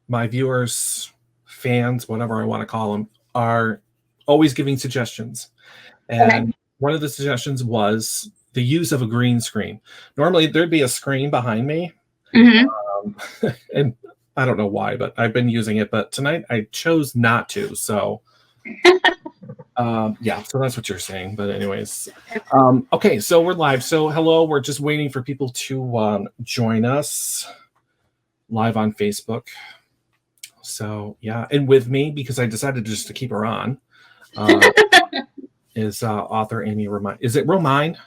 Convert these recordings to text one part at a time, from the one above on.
my viewers, fans, whatever I want to call them, are always giving suggestions. And one of the suggestions was the use of a green screen. Normally, there'd be a screen behind me. And I don't know why, but I've been using it. But tonight, I chose not to. So, yeah, so that's what you're saying. But anyways, okay, so we're live. So hello, we're just waiting for people to join us live on Facebook. So, yeah, and with me, because I decided just to keep her on, is author Amy Romine. Is it Romine?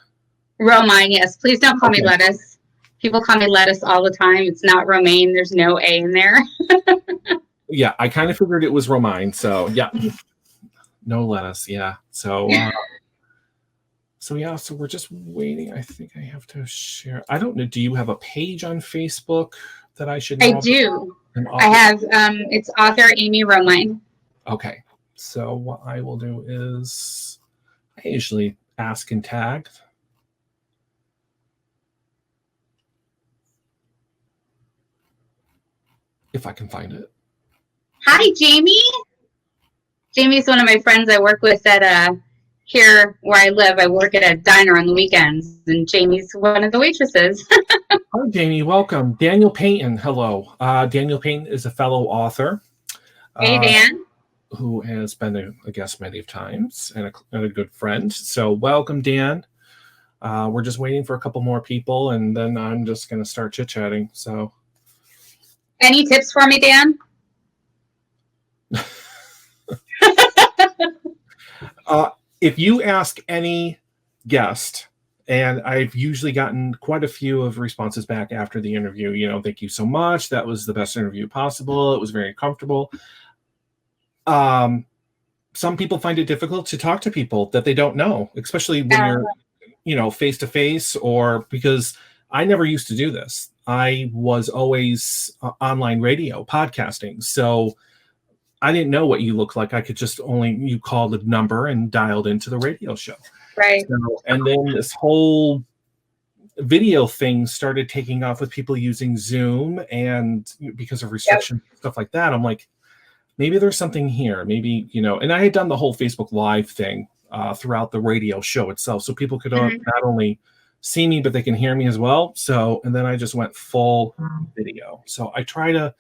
Romine, yes. Please don't call me lettuce. People call me lettuce all the time. It's not romaine. There's no A in there. Yeah, I kind of figured it was Romine. So, yeah. No lettuce, yeah. So, so we're just waiting. I think I have to share. I don't know. Do you have a page on Facebook that I should know? I do. I have. It's author Amy Romine. Okay. So what I will do is I usually ask and tag. If I can find it. Hi, Jamie. Jamie's one of my friends I work with at here where I live. I work at a diner on the weekends, and Jamie's one of the waitresses. Hi, Jamie. Welcome. Daniel Payton. Hello. Daniel Payton is a fellow author. Hey, Dan. Who has been a guest many times and a good friend. So welcome, Dan. We're just waiting for a couple more people, and then I'm just going to start chit-chatting. So, any tips for me, Dan? If you ask any guest, and I've usually gotten quite a few of responses back after the interview, you know, thank you so much. That was the best interview possible. It was very comfortable. Some people find it difficult to talk to people that they don't know, especially when you're, you know, face to face, or because I never used to do this. I was always online radio podcasting. So I didn't know what you looked like. I could just you called a number and dialed into the radio show. Right. So, and then this whole video thing started taking off with people using Zoom, and because of restrictions, stuff like that. I'm like, maybe there's something here. Maybe, you know, and I had done the whole Facebook Live thing throughout the radio show itself. So people could not only see me, but they can hear me as well. So, and then I just went full video. So I try to,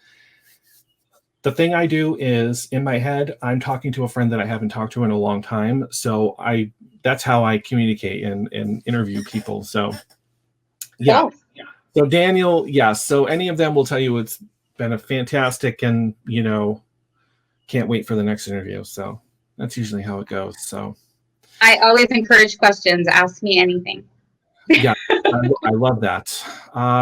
the thing I do is in my head, I'm talking to a friend that I haven't talked to in a long time. So that's how I communicate and interview people. So yeah. So Daniel, yes. So any of them will tell you it's been a fantastic, and, you know, can't wait for the next interview. So that's usually how it goes. So I always encourage questions. Ask me anything. Yeah, I love that.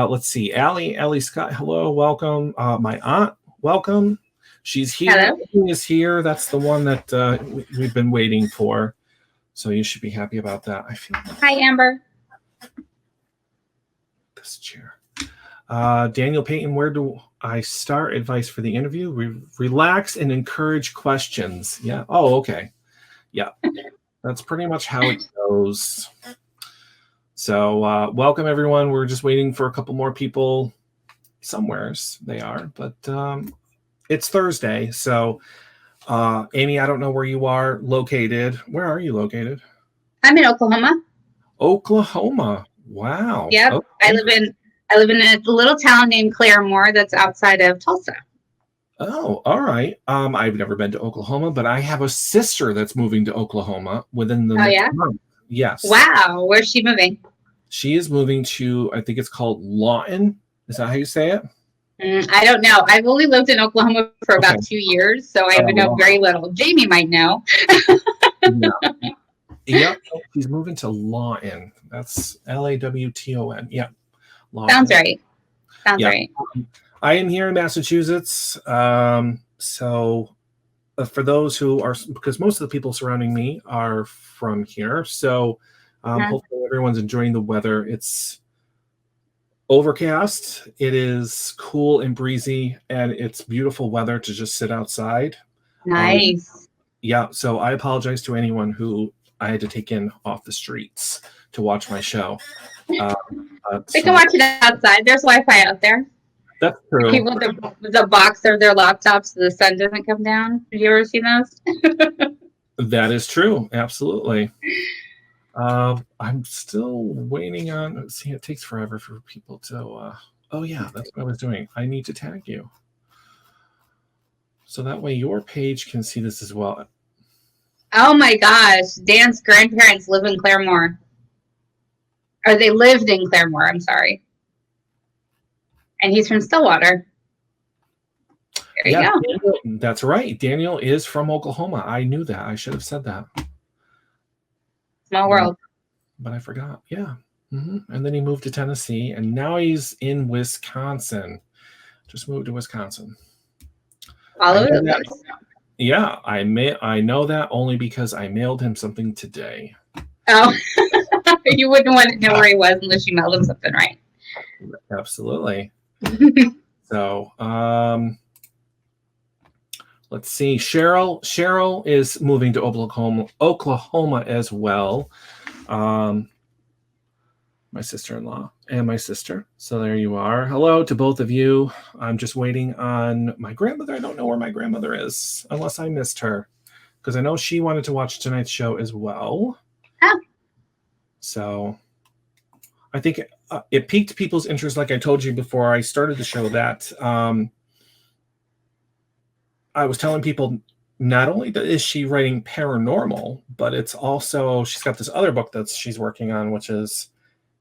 Let's see. Allie Scott, hello, welcome. My aunt, welcome. She's here. Hello. Is here. That's the one that we've been waiting for. So you should be happy about that. I feel like Hi, Amber. This chair. Daniel Payton, where do I start? Advice for the interview? Relax and encourage questions. Yeah. Oh, okay. Yeah. That's pretty much how it goes. So welcome, everyone. We're just waiting for a couple more people. Somewheres they are, but it's Thursday. So, Amy, I don't know where you are located. Where are you located? I'm in Oklahoma. Oklahoma. Wow. Yep. Okay. I live in a little town named Claremore that's outside of Tulsa. Oh, all right. I've never been to Oklahoma, but I have a sister that's moving to Oklahoma within the next month. Yes. Wow. Where's she moving? She is moving to, I think it's called Lawton. Is that how you say it? I don't know. I've only lived in Oklahoma for about 2 years, so I know very little. Jamie might know. Yep. She's moving to Lawton. That's Lawton. Yep. Lawton. Sounds right. Sounds right. I am here in Massachusetts. So for those who are, because most of the people surrounding me are from here. So hopefully everyone's enjoying the weather. It's overcast. It is cool and breezy, and it's beautiful weather to just sit outside. Nice. Yeah. So I apologize to anyone who I had to take in off the streets to watch my show. They can watch it outside. There's Wi-Fi out there. That's true. People with the box of their laptops so the sun doesn't come down. Have you ever seen those? That is true. Absolutely. I'm still waiting on. See, it takes forever for people to. Oh yeah, that's what I was doing. I need to tag you, so that way your page can see this as well. Oh my gosh, Dan's grandparents live in Claremore, or they lived in Claremore. I'm sorry, and he's from Stillwater. There you go. Daniel, that's right. Daniel is from Oklahoma. I knew that. I should have said that. Small world. But I forgot. Yeah. And then he moved to Tennessee, and now he's in Wisconsin. Just moved to Wisconsin. All over the place. Yeah, I know that only because I mailed him something today. Oh, you wouldn't want to know where he was unless you mailed him something, right? Absolutely. So, let's see. Cheryl is moving to Oklahoma as well. My sister-in-law and my sister. So there you are. Hello to both of you. I'm just waiting on my grandmother. I don't know where my grandmother is, unless I missed her, because I know she wanted to watch tonight's show as well. Oh. So I think it piqued people's interest, like I told you before I started the show, that I was telling people not only is she writing paranormal, but it's also, she's got this other book that she's working on, which is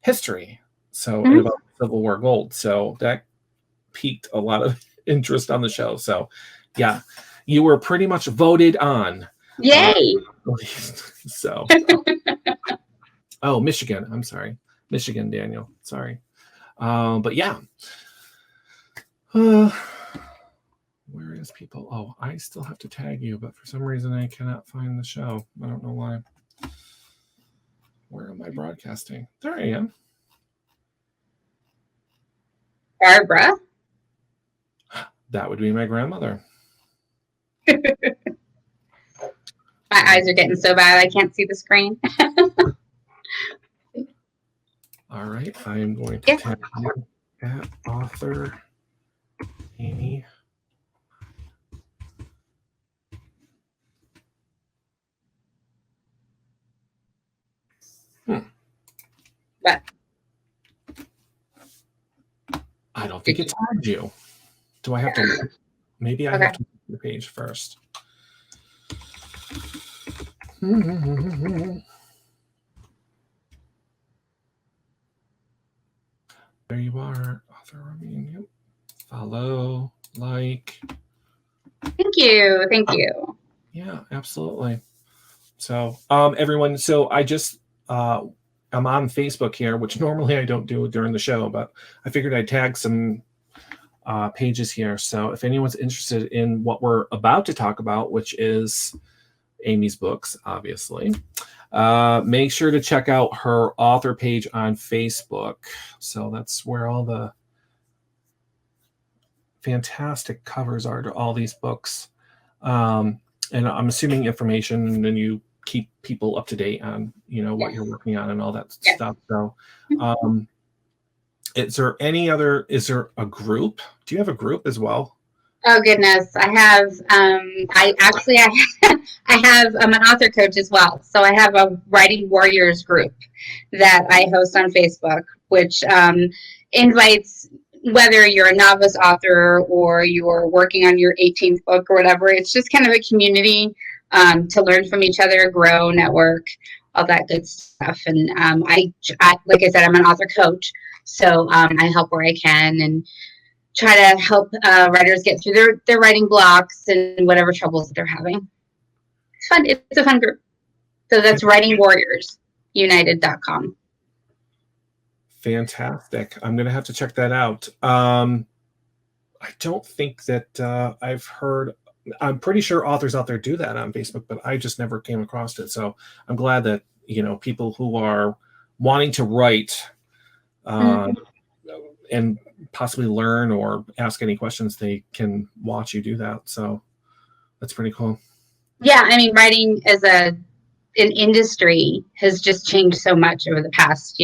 history. So about Civil War gold. So that piqued a lot of interest on the show. So yeah, you were pretty much voted on. Yay! So oh, Michigan. I'm sorry. Michigan, Daniel. Sorry. But yeah. Where is people? Oh, I still have to tag you, but for some reason I cannot find the show. I don't know why. Where am I broadcasting? There I am. Barbara? That would be my grandmother. My eyes are getting so bad I can't see the screen. All right. I am going to tag you at author Amy. But I don't think it tagged you. Do I have to? Maybe I have to look at the page first. There you are, author Romine. Yep. Follow, like. Thank you. Thank you. Yeah, absolutely. So, everyone, so I just I'm on Facebook here, which normally I don't do during the show, but I figured I'd tag some pages here. So if anyone's interested in what we're about to talk about, which is Amy's books, obviously, make sure to check out her author page on Facebook. So that's where all the fantastic covers are to all these books. And I'm assuming information, and you keep people up to date on, what you're working on and all that stuff. So, is there a group? Do you have a group as well? Oh goodness, I have. I have. I'm an author coach as well, so I have a Writing Warriors group that I host on Facebook, which invites, whether you're a novice author or you're working on your 18th book or whatever. It's just kind of a community to learn from each other, grow, network, all that good stuff. And I like I said, I'm an author coach, so I help where I can and try to help writers get through their writing blocks and whatever troubles that they're having. It's fun. It's a fun group. So that's writingwarriorsunited.com. Fantastic. I'm going to have to check that out. I don't think that I've heard. I'm pretty sure authors out there do that on Facebook, but I just never came across it. So I'm glad that, people who are wanting to write and possibly learn or ask any questions, they can watch you do that. So that's pretty cool. Yeah. I mean, writing as an industry has just changed so much over the past,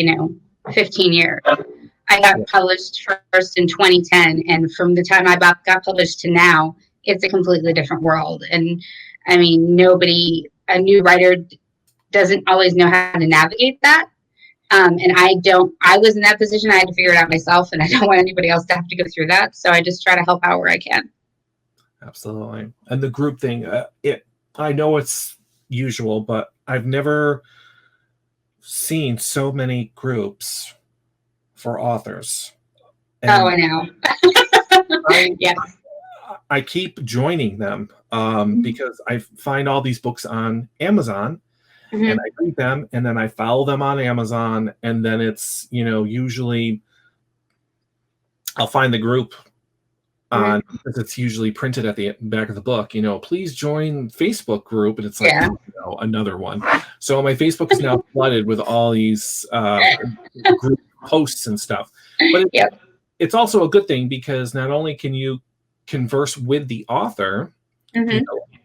15 years. I got published first in 2010, and from the time I got published to now, it's a completely different world. And I mean, a new writer doesn't always know how to navigate that. And I was in that position. I had to figure it out myself, and I don't want anybody else to have to go through that. So I just try to help out where I can. Absolutely. And the group thing, I know it's usual, but I've never seen so many groups for authors. And I know. I keep joining them because I find all these books on Amazon, and I read them, and then I follow them on Amazon, and then it's, usually I'll find the group on, because it's usually printed at the back of the book, please join Facebook group, and it's like, another one. So my Facebook is now flooded with all these group posts and stuff. But it's also a good thing, because not only can you converse with the author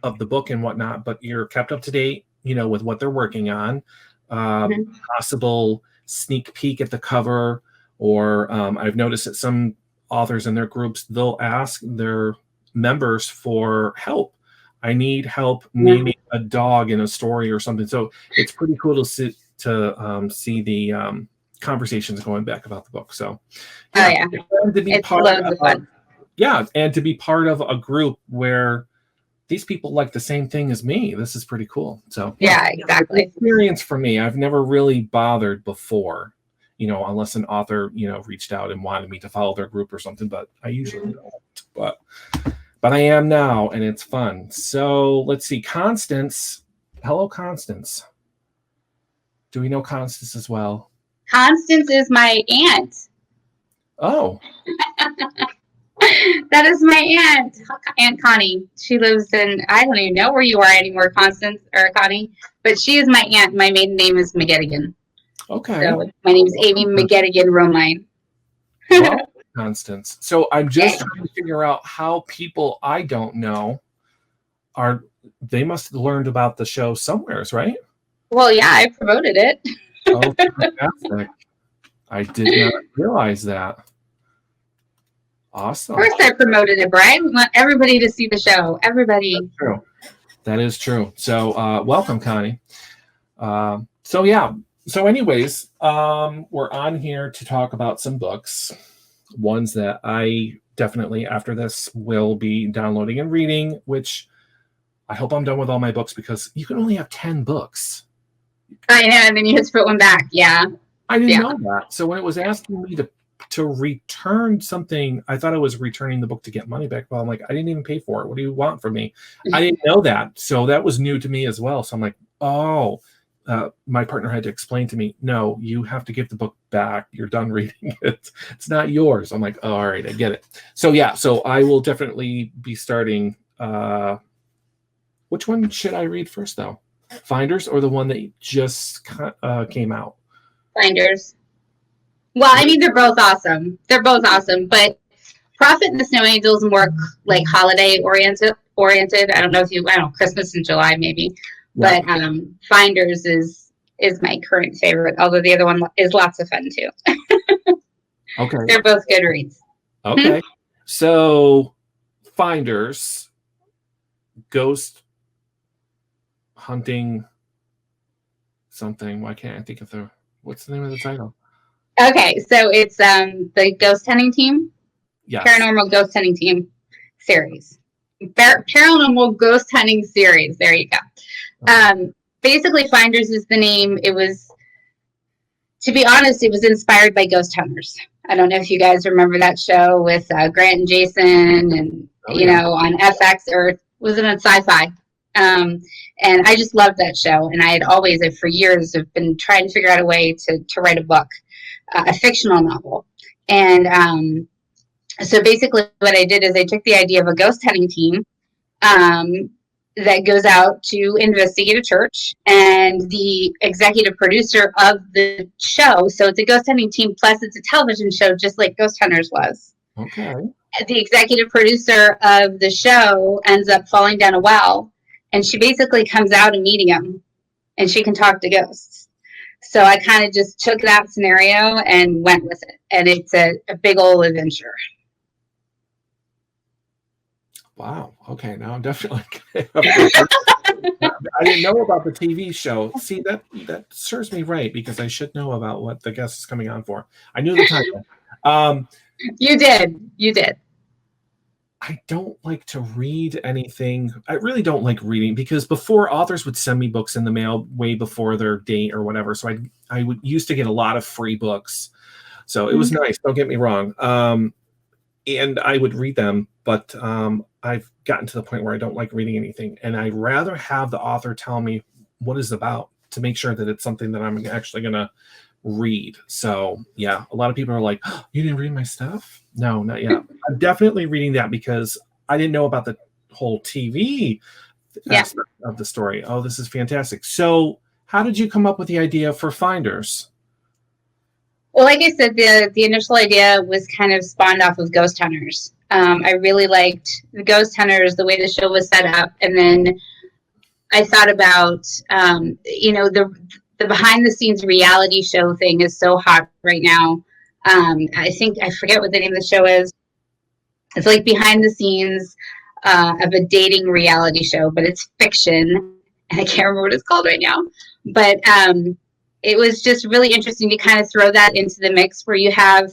of the book and whatnot, but you're kept up to date, with what they're working on, possible sneak peek at the cover, or I've noticed that some authors in their groups, they'll ask their members for help. I need help naming a dog in a story or something. So it's pretty cool to see the conversations going back about the book. So and to be part of fun. And to be part of a group where these people like the same thing as me. This is pretty cool. So exactly. Experience for me. I've never really bothered before, unless an author, reached out and wanted me to follow their group or something, but I usually don't. But I am now, and it's fun. So let's see. Constance. Hello, Constance. Do we know Constance as well? Constance is my aunt. Oh. That is my Aunt Connie. She lives in, I don't even know where you are anymore, Constance or Connie, but she is my aunt. My maiden name is McGettigan. Okay. So my name is Amy McGettigan Romine. Well, Constance. So I'm just trying to figure out how people I don't know they must have learned about the show somewheres, right? Well, yeah, I promoted it. Oh, fantastic. I did not realize that. Awesome. Of course I promoted it, Brian. We want everybody to see the show. Everybody. That's true. That is true. So welcome, Connie. So anyways, we're on here to talk about some books, ones that I definitely after this will be downloading and reading, which I hope I'm done with all my books, because you can only have 10 books. I know, and then you have to put one back. Yeah. I didn't know that. So when it was asking me to return something, I thought I was returning the book to get money back. Well, I'm like, I didn't even pay for it. What do you want from me? I didn't know that. So that was new to me as well. So I'm like, my partner had to explain to me, no, you have to give the book back. You're done reading it. It's not yours. I'm like, oh, all right, I get it. So so I will definitely be starting. Which one should I read first, though? Finders or the one that just came out? Finders. Well, I mean, they're both awesome. But Prophet and the Snow Angel is more like holiday oriented. I don't know Christmas in July maybe. Yeah. But Finders is my current favorite, although the other one is lots of fun too. Okay. They're both good reads. Okay. So Finders, ghost hunting something. Why can't I think of what's the name of the title? Okay, so it's the Ghost Hunting Team. Yes. Paranormal Ghost Hunting Team series. Paranormal Ghost Hunting series. There you go. Okay. Basically, Finders is the name. It was, to be honest, it was inspired by Ghost Hunters. I don't know if you guys remember that show with Grant and Jason, and on FX, or was it on Sci-Fi? And I just loved that show, and I had always, for years, have been trying to figure out a way to write a book, a fictional novel. And so basically what I did is I took the idea of a ghost hunting team that goes out to investigate a church, and the executive producer of the show, so it's a ghost hunting team plus it's a television show just like Ghost Hunters was. Okay. The executive producer of the show ends up falling down a well, and she basically comes out a medium, and she can talk to ghosts. So I kind of just took that scenario and went with it. And it's a big old adventure. Wow. Okay. Now I'm definitely. I didn't know about the TV show. See, that serves me right because I should know about what the guest is coming on for. I knew the title. You did. I don't like to read anything. I really don't like reading because before authors would send me books in the mail way before their date or whatever. So I would used to get a lot of free books. So it was nice. Don't get me wrong. And I would read them, but I've gotten to the point where I don't like reading anything. And I'd rather have the author tell me what it's about to make sure that it's something that I'm actually going to read. So yeah, a lot of people are like, oh, you didn't read my stuff? No, not yet. I'm definitely reading that because I didn't know about the whole TV aspect of the story. Oh, this is fantastic. So how did you come up with the idea for Finders? Well, like I said, the initial idea was kind of spawned off of Ghost Hunters. I really liked the Ghost Hunters, the way the show was set up. And then I thought about, the behind the scenes reality show thing is so hot right now. I forget what the name of the show is. It's like behind the scenes of a dating reality show, but it's fiction. And I can't remember what it's called right now. But it was just really interesting to kind of throw that into the mix where you have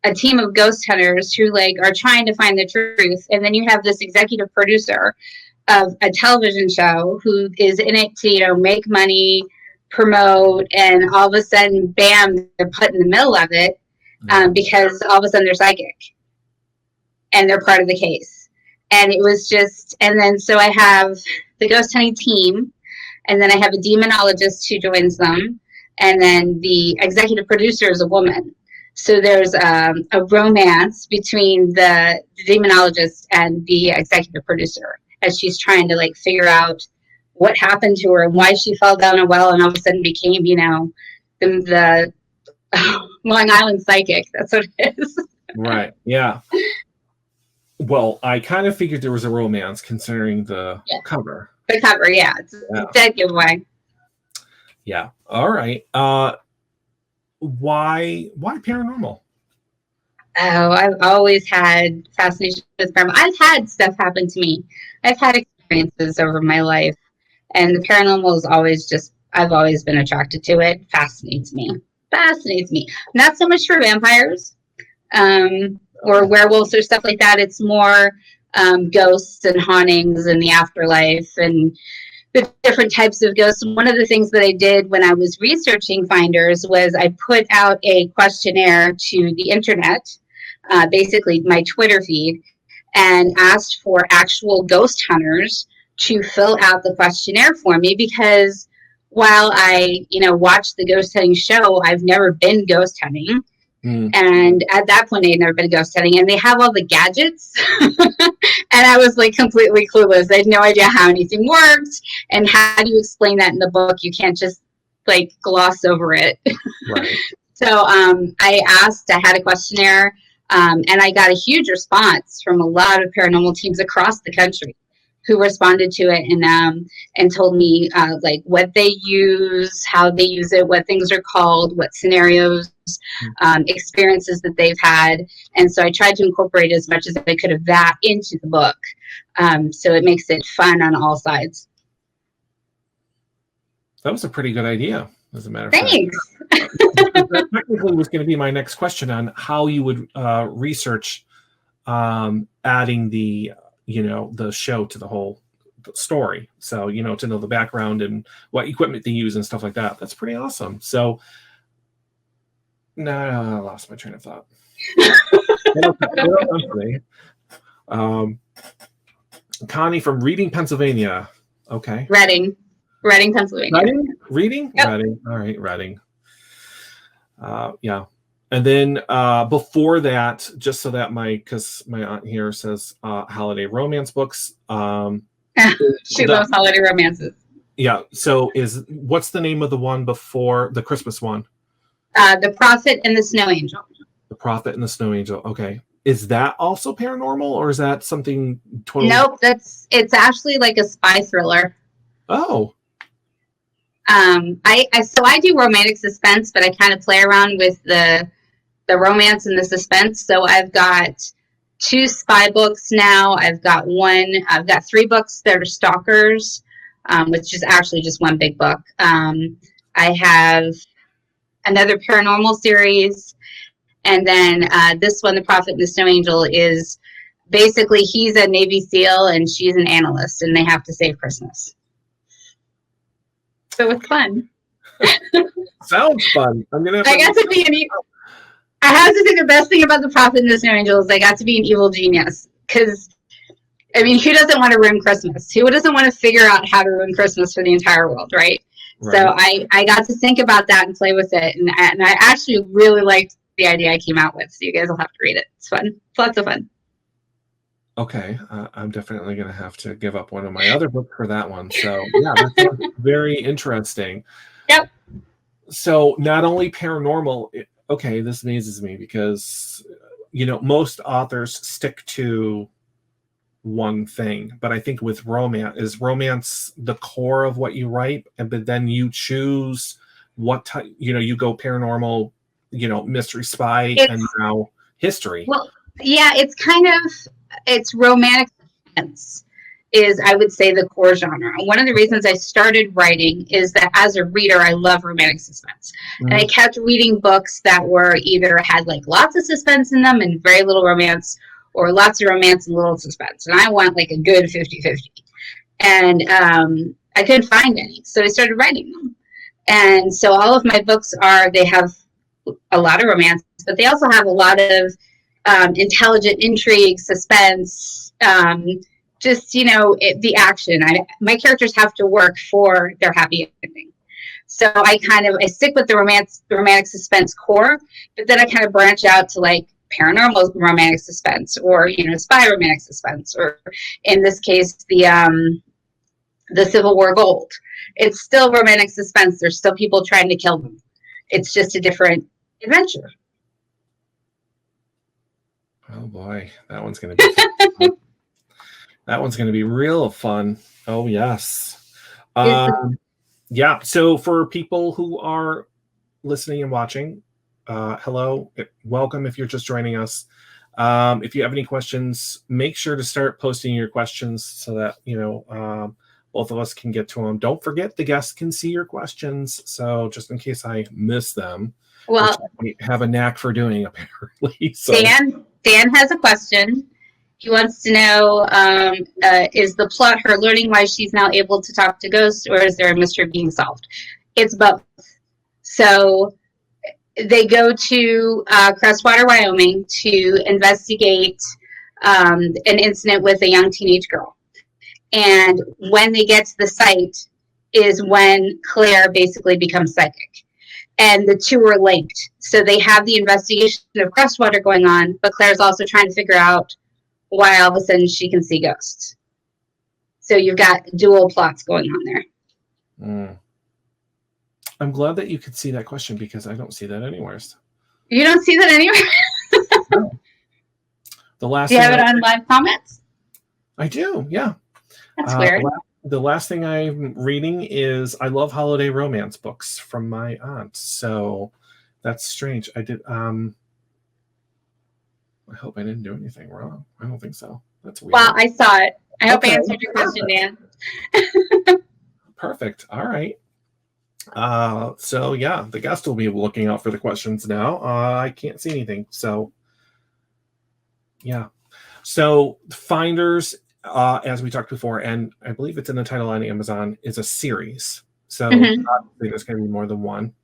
a team of ghost hunters who are trying to find the truth. And then you have this executive producer of a television show who is in it to, make money, promote, and all of a sudden, bam, they're put in the middle of it because all of a sudden they're psychic and they're part of the case. And it was just, and then so I have the ghost hunting team, and then I have a demonologist who joins them, and then the executive producer is a woman. So there's a romance between the demonologist and the executive producer as she's trying to figure out what happened to her and why she fell down a well and all of a sudden became, the Long Island psychic. That's what it is. Right. Yeah. Well, I kind of figured there was a romance considering the cover. The cover, yeah. It's a dead giveaway. Yeah. All right. Why paranormal? Oh, I've always had fascination with paranormal. I've had stuff happen to me. I've had experiences over my life. And the paranormal is always I've always been attracted to it. Fascinates me. Not so much for vampires or werewolves or stuff like that. It's more ghosts and hauntings and the afterlife and the different types of ghosts. One of the things that I did when I was researching Finders was I put out a questionnaire to the internet, basically my Twitter feed, and asked for actual ghost hunters to fill out the questionnaire for me because while I, watched the ghost hunting show, I've never been ghost hunting. And at that point, I had never been ghost hunting, and they have all the gadgets. And I was completely clueless. I had no idea how anything worked. And how do you explain that in the book? You can't just gloss over it. Right. So I had a questionnaire, and I got a huge response from a lot of paranormal teams across the country who responded to it and told me what they use, how they use it, what things are called, what scenarios, experiences that they've had. And so I tried to incorporate as much as I could of that into the book. So it makes it fun on all sides. That was a pretty good idea, as a matter of fact. Thanks. That technically was going to be my next question on how you would research adding the show to the whole story. So, to know the background and what equipment they use and stuff like that. That's pretty awesome. So now I lost my train of thought. Connie from Reading, Pennsylvania. Okay. Reading, Pennsylvania. Reading? Yep. Reading. All right, Reading. Yeah. And then before that, just so that because my aunt here says holiday romance books. She loves holiday romances. Yeah. So what's the name of the one before the Christmas one? The Prophet and the Snow Angel. The Prophet and the Snow Angel. Okay. Is that also paranormal, or is that something totally? Nope. It's actually like a spy thriller. Oh. I do romantic suspense, but I kind of play around with the romance and the suspense. So I've got 2 spy books now. I've got 3 books that are stalkers, which is actually just one big book. I have another paranormal series, and then this one, The Prophet and the Snow Angel, is basically he's a Navy SEAL and she's an analyst, and they have to save Christmas. So it's fun. Sounds fun. I'm gonna. I got to be I have to say the best thing about The Prophet and the Snow Angel is I got to be an evil genius. Because, I mean, who doesn't want to ruin Christmas? Who doesn't want to figure out how to ruin Christmas for the entire world, right? So I got to think about that and play with it. And I actually really liked the idea I came out with. So you guys will have to read it. It's fun. It's lots of fun. Okay, I'm definitely going to have to give up one of my other books for that one. So yeah, that's very interesting. Yep. So not only paranormal, okay, this amazes me because, most authors stick to one thing, but I think with romance, is romance the core of what you write, but then you choose what type, you go paranormal, mystery spy, and now history. Well, yeah, it's romantic suspense is, I would say, the core genre. One of the reasons I started writing is that as a reader, I love romantic suspense. Mm-hmm. And I kept reading books that were either had like lots of suspense in them and very little romance, or lots of romance and little suspense. And I want like a good 50-50. And I couldn't find any. So I started writing them. And so all of my books they have a lot of romance, but they also have a lot of intelligent intrigue, suspense, just, the action. My characters have to work for their happy ending. So I stick with the romantic suspense core, but then I kind of branch out to like paranormal romantic suspense, or, spy romantic suspense, or in this case, the Civil War Gold. It's still romantic suspense. There's still people trying to kill them. It's just a different adventure. Oh boy, that one's going to be fun. That one's going to be real fun. Oh yes. Yeah. So for people who are listening and watching, hello, welcome. If you're just joining us, if you have any questions, make sure to start posting your questions so that both of us can get to them. Don't forget, the guests can see your questions, so just in case I miss them, well, we have a knack for doing, apparently. So. Dan has a question. He wants to know, is the plot her learning why she's now able to talk to ghosts, or is there a mystery being solved? It's both. So they go to Crestwater, Wyoming to investigate an incident with a young teenage girl. And when they get to the site is when Claire basically becomes psychic. And the two are linked. So they have the investigation of Crestwater going on, but Claire's also trying to figure out why all of a sudden she can see ghosts. So you've got dual plots going on there. Mm. I'm glad that you could see that question, because I don't see that anywhere. You don't see that anywhere? No. Do you have it on live comments? I do, yeah. That's weird. The last thing I'm reading is I love holiday romance books from my aunt. So that's strange. I did. I hope I didn't do anything wrong. I don't think so. That's weird. Well, I saw it. I hope I answered your question, Dan. Perfect. All right. So yeah, the guest will be looking out for the questions now. I can't see anything. So yeah. So Finders, as we talked before, and I believe it's in the title on Amazon, is a series. So obviously there's going to be more than one.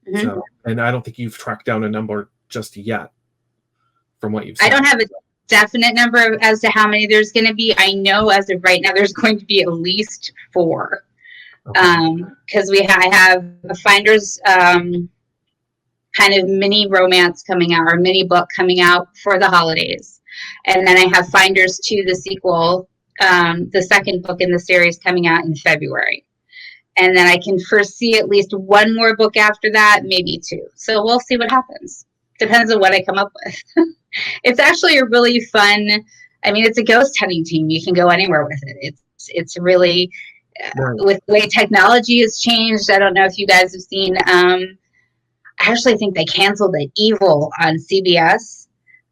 Mm-hmm. So, and I don't think you've tracked down a number just yet from what you've said. I don't have a definite number as to how many there's going to be. I know as of right now there's going to be at least 4. Because I have a Finders kind of mini romance coming out, or mini book coming out for the holidays. And then I have Finders 2, the sequel, the second book in the series, coming out in February. And then I can foresee at least one more book after that, maybe 2. So we'll see what happens. Depends on what I come up with. It's actually a really fun, it's a ghost hunting team. You can go anywhere with it. It's really, Right. with the way technology has changed. I don't know if you guys have seen. I actually think they canceled the Evil on CBS.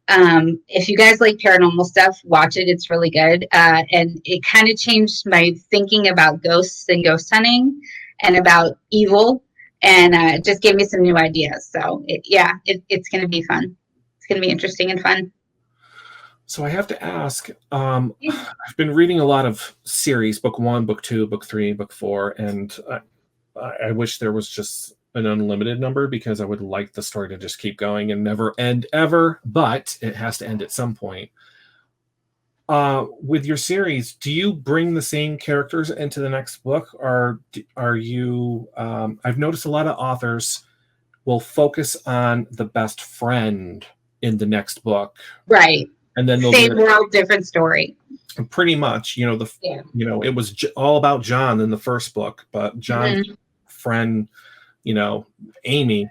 If you guys like paranormal stuff, watch it. It's really good. And it kind of changed my thinking about ghosts and ghost hunting and about evil. And it just gave me some new ideas. So, it's going to be fun. It's going to be interesting and fun. So I have to ask, I've been reading a lot of series, book 1, book 2, book 3, book 4, and I wish there was just an unlimited number because I would like the story to just keep going and never end ever, but it has to end at some point. With your series, do you bring the same characters into the next book, or are you, I've noticed a lot of authors will focus on the best friend in the next book. Right. And then they'll same world, different story. Pretty much, it was all about John in the first book, but John's friend, Amy,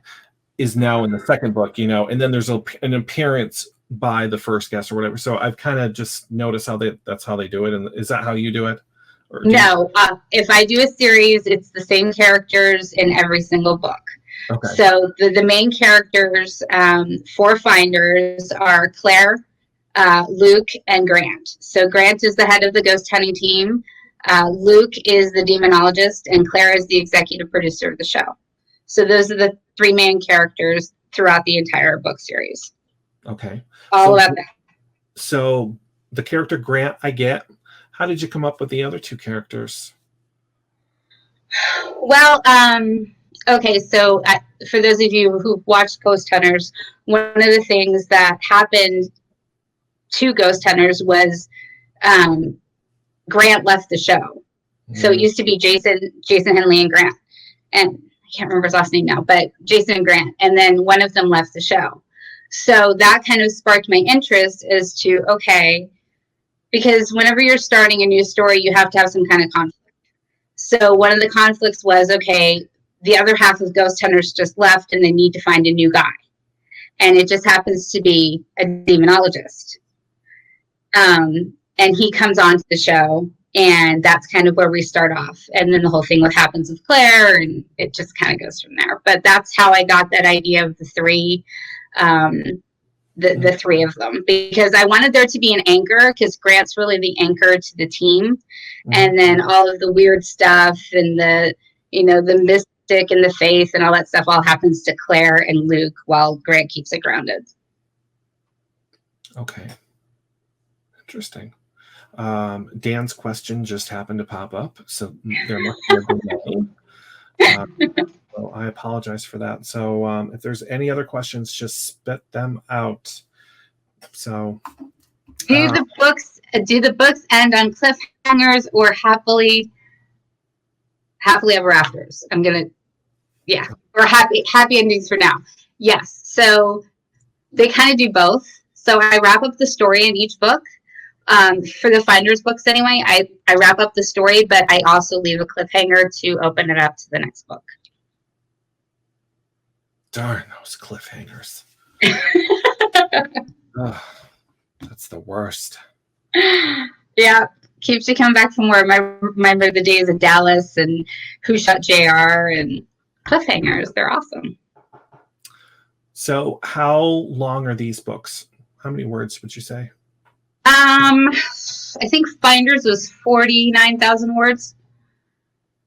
is now in the second book, and then there's an appearance by the first guest or whatever. So I've kind of just noticed that's how they do it. And is that how you do it? No, if I do a series, it's the same characters in every single book. Okay. So the main characters for Finders are Claire, Luke, and Grant. So Grant is the head of the ghost hunting team. Luke is the demonologist, and Claire is the executive producer of the show. So those are the 3 main characters throughout the entire book series. Okay. All about that. So the character Grant, I get. How did you come up with the other 2 characters? Well, okay, so for those of you who've watched Ghost Hunters, one of the things that happened to Ghost Hunters was Grant left the show. So it used to be Jason Henley and Grant. And I can't remember his last name now, but Jason and Grant. And then one of them left the show. So that kind of sparked my interest as to, okay, because whenever you're starting a new story, you have to have some kind of conflict. So one of the conflicts was, okay, the other half of Ghost Hunters just left and they need to find a new guy. And it just happens to be a demonologist. And he comes onto the show, and that's kind of where we start off. And then the whole thing what happens with Claire, and it just kind of goes from there. But that's how I got that idea of the 3, the 3 of them, because I wanted there to be an anchor, because Grant's really the anchor to the team. And then all of the weird stuff and the mystic and the faith and all that stuff all happens to Claire and Luke while Grant keeps it grounded. Okay. Interesting. Dan's question just happened to pop up, so there must be a delay. So I apologize for that. So if there's any other questions, just spit them out. So do the books end on cliffhangers or happily ever afters? Or happy endings for now. Yes. So they kind of do both. So I wrap up the story in each book. For the Finders books anyway, I wrap up the story, but I also leave a cliffhanger to open it up to the next book. Darn those cliffhangers. That's the worst. Yeah, keeps you coming back for more. Remember the days of Dallas and Who Shot JR and cliffhangers. They're awesome. So how long are these books? How many words would you say? I think Finders was 49,000 words,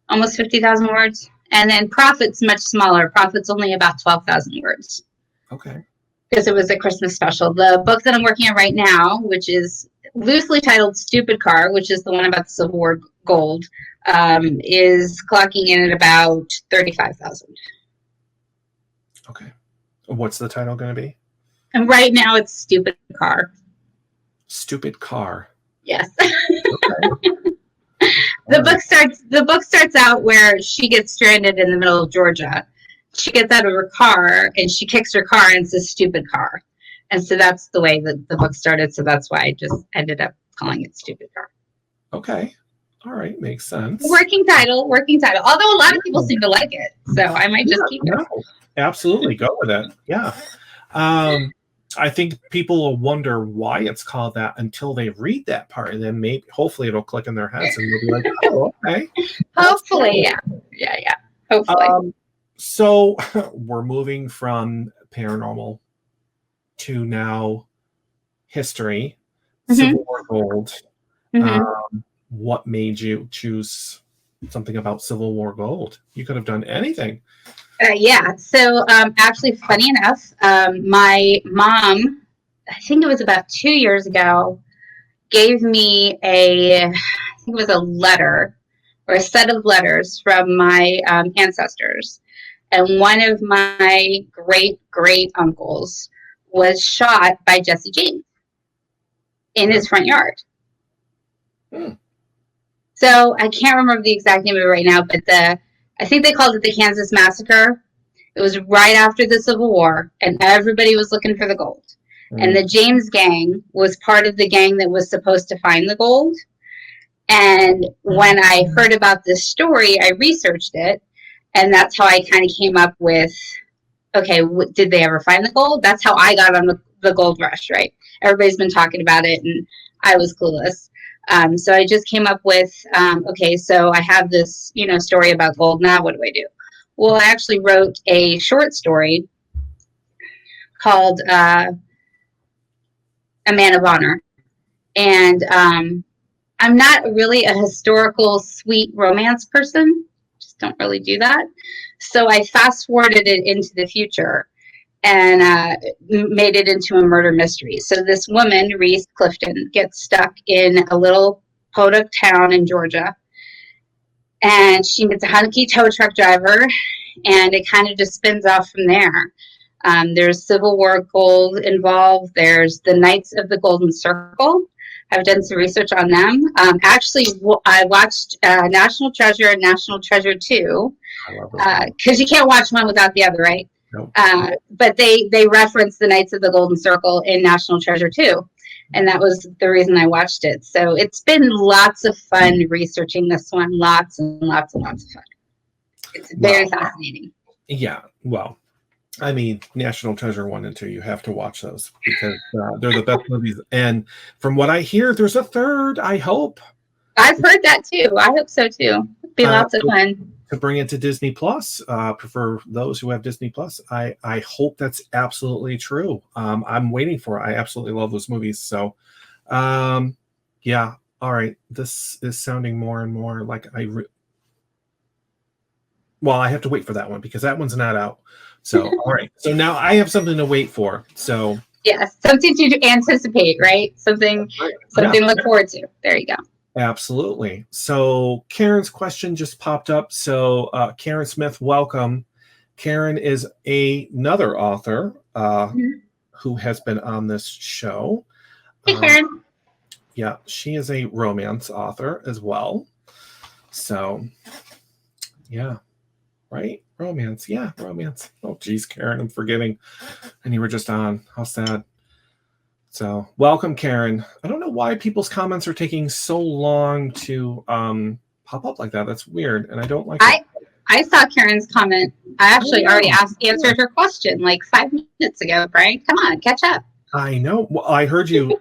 almost 50,000 words. And then Prophet's much smaller. Prophet's only about 12,000 words. Okay. Because it was a Christmas special. The book that I'm working on right now, which is loosely titled Stupid Car, which is the one about the Civil War gold, is clocking in at about 35,000. Okay. What's the title going to be? And right now it's Stupid Car. Stupid Car. Yes. Okay. The book starts out where she gets stranded in the middle of Georgia. She gets out of her car and she kicks her car and says "Stupid Car," and so that's the way that the book started. So that's why I just ended up calling it Stupid Car. Okay, all right, makes sense. Working title. Although a lot of people seem to like it, so I might just keep it. Absolutely, go with it. Yeah. I think people will wonder why it's called that until they read that part, and then maybe, hopefully, it'll click in their heads, and they'll be like, "Oh, okay." Hopefully, yeah, yeah, yeah. Hopefully. So we're moving from paranormal to now history, Civil War gold. What made you choose something about Civil War gold? You could have done anything. Yeah. So actually, funny enough, my mom, I think it was about 2 years ago, gave me I think it was a letter or a set of letters from my ancestors. And one of my great uncles was shot by Jesse James in his front yard. So I can't remember the exact name of it right now, but I think they called it the Kansas Massacre. It was right after the Civil War, and everybody was looking for the gold. And the James gang was part of the gang that was supposed to find the gold. And when I heard about this story, I researched it, and that's how I kind of came up with, okay, did they ever find the gold? That's how I got on the gold rush, right? Everybody's been talking about it, and I was clueless. So I just came up with, okay, so I have this, story about gold. Now what do I do? Well, I actually wrote a short story called A Man of Honor. And I'm not really a historical, sweet romance person. Just don't really do that. So I fast forwarded it into the future and made it into a murder mystery. So this woman, Reese Clifton, gets stuck in a little podunk town in Georgia. And she meets a hunky tow truck driver, and it kind of just spins off from there. There's Civil War gold involved. There's the Knights of the Golden Circle. I've done some research on them. Actually, I watched National Treasure and National Treasure 2, because you can't watch one without the other, right? Nope. But they reference the Knights of the Golden Circle in National Treasure 2. And that was the reason I watched it. So it's been lots of fun researching this one. Lots and lots and lots of fun. It's very fascinating. Yeah. Well, I mean, National Treasure 1 and 2, you have to watch those because they're the best movies. And from what I hear, there's a third, I hope. I've heard that too. I hope so too. It'd be lots of fun. To bring it to Disney Plus, for those who have Disney Plus, I hope that's absolutely true. I'm waiting for it. I absolutely love those movies. So, yeah. All right. This is sounding more and more like well, I have to wait for that one because that one's not out. So, all right. So now I have something to wait for. So, yes, something to anticipate, right? Something to look forward to. There you go. Absolutely. So Karen's question just popped up. So Karen Smith, welcome. Karen is another author who has been on this show. Hey, Karen. Yeah, she is a romance author as well. So, yeah, right? Romance. Yeah, romance. Oh, geez, Karen, I'm forgetting. And you were just on. How sad. So welcome, Karen. I don't know why people's comments are taking so long to pop up like that. That's weird, and I don't like it. I saw Karen's comment. I actually already answered her question like 5 minutes ago, Brian. Come on, catch up. I know. Well, I heard you.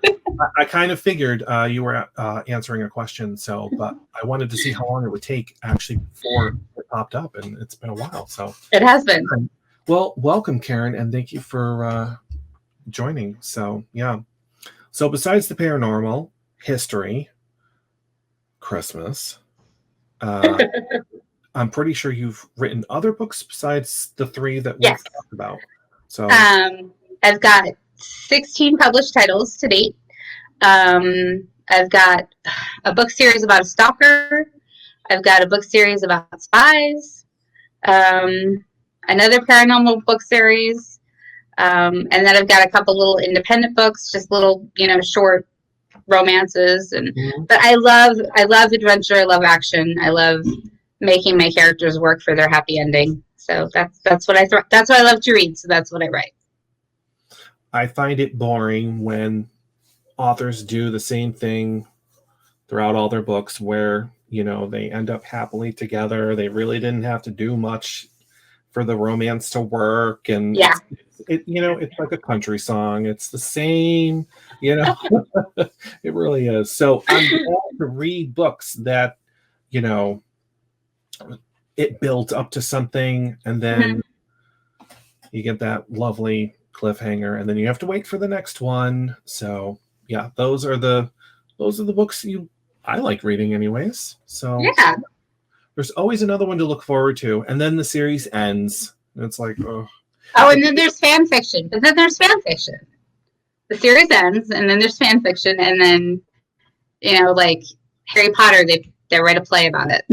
I kind of figured you were answering a question, but I wanted to see how long it would take actually before it popped up, and it's been a while. So it has been. Well, welcome, Karen, and thank you for joining. So yeah. So besides the paranormal, history, Christmas, I'm pretty sure you've written other books besides the 3 that we've talked about. So I've got 16 published titles to date. I've got a book series about a stalker. I've got a book series about spies. Another paranormal book series. And then I've got a couple little independent books, just little, short romances. But I love adventure. I love action. I love making my characters work for their happy ending. So that's what that's what I love to read. So that's what I write. I find it boring when authors do the same thing throughout all their books where, they end up happily together. They really didn't have to do much for the romance to work. And it's like a country song. It's the same, you know. It really is. So I'm glad to read books that, you know, it built up to something, and then you get that lovely cliffhanger, and then you have to wait for the next one. So yeah, those are the books I like reading anyways. So Yeah. there's always another one to look forward to, and then the series ends. And it's like, oh. Oh, and then there's fan fiction. But then there's fan fiction. The series ends, and then there's fan fiction, and then, like Harry Potter, they write a play about it.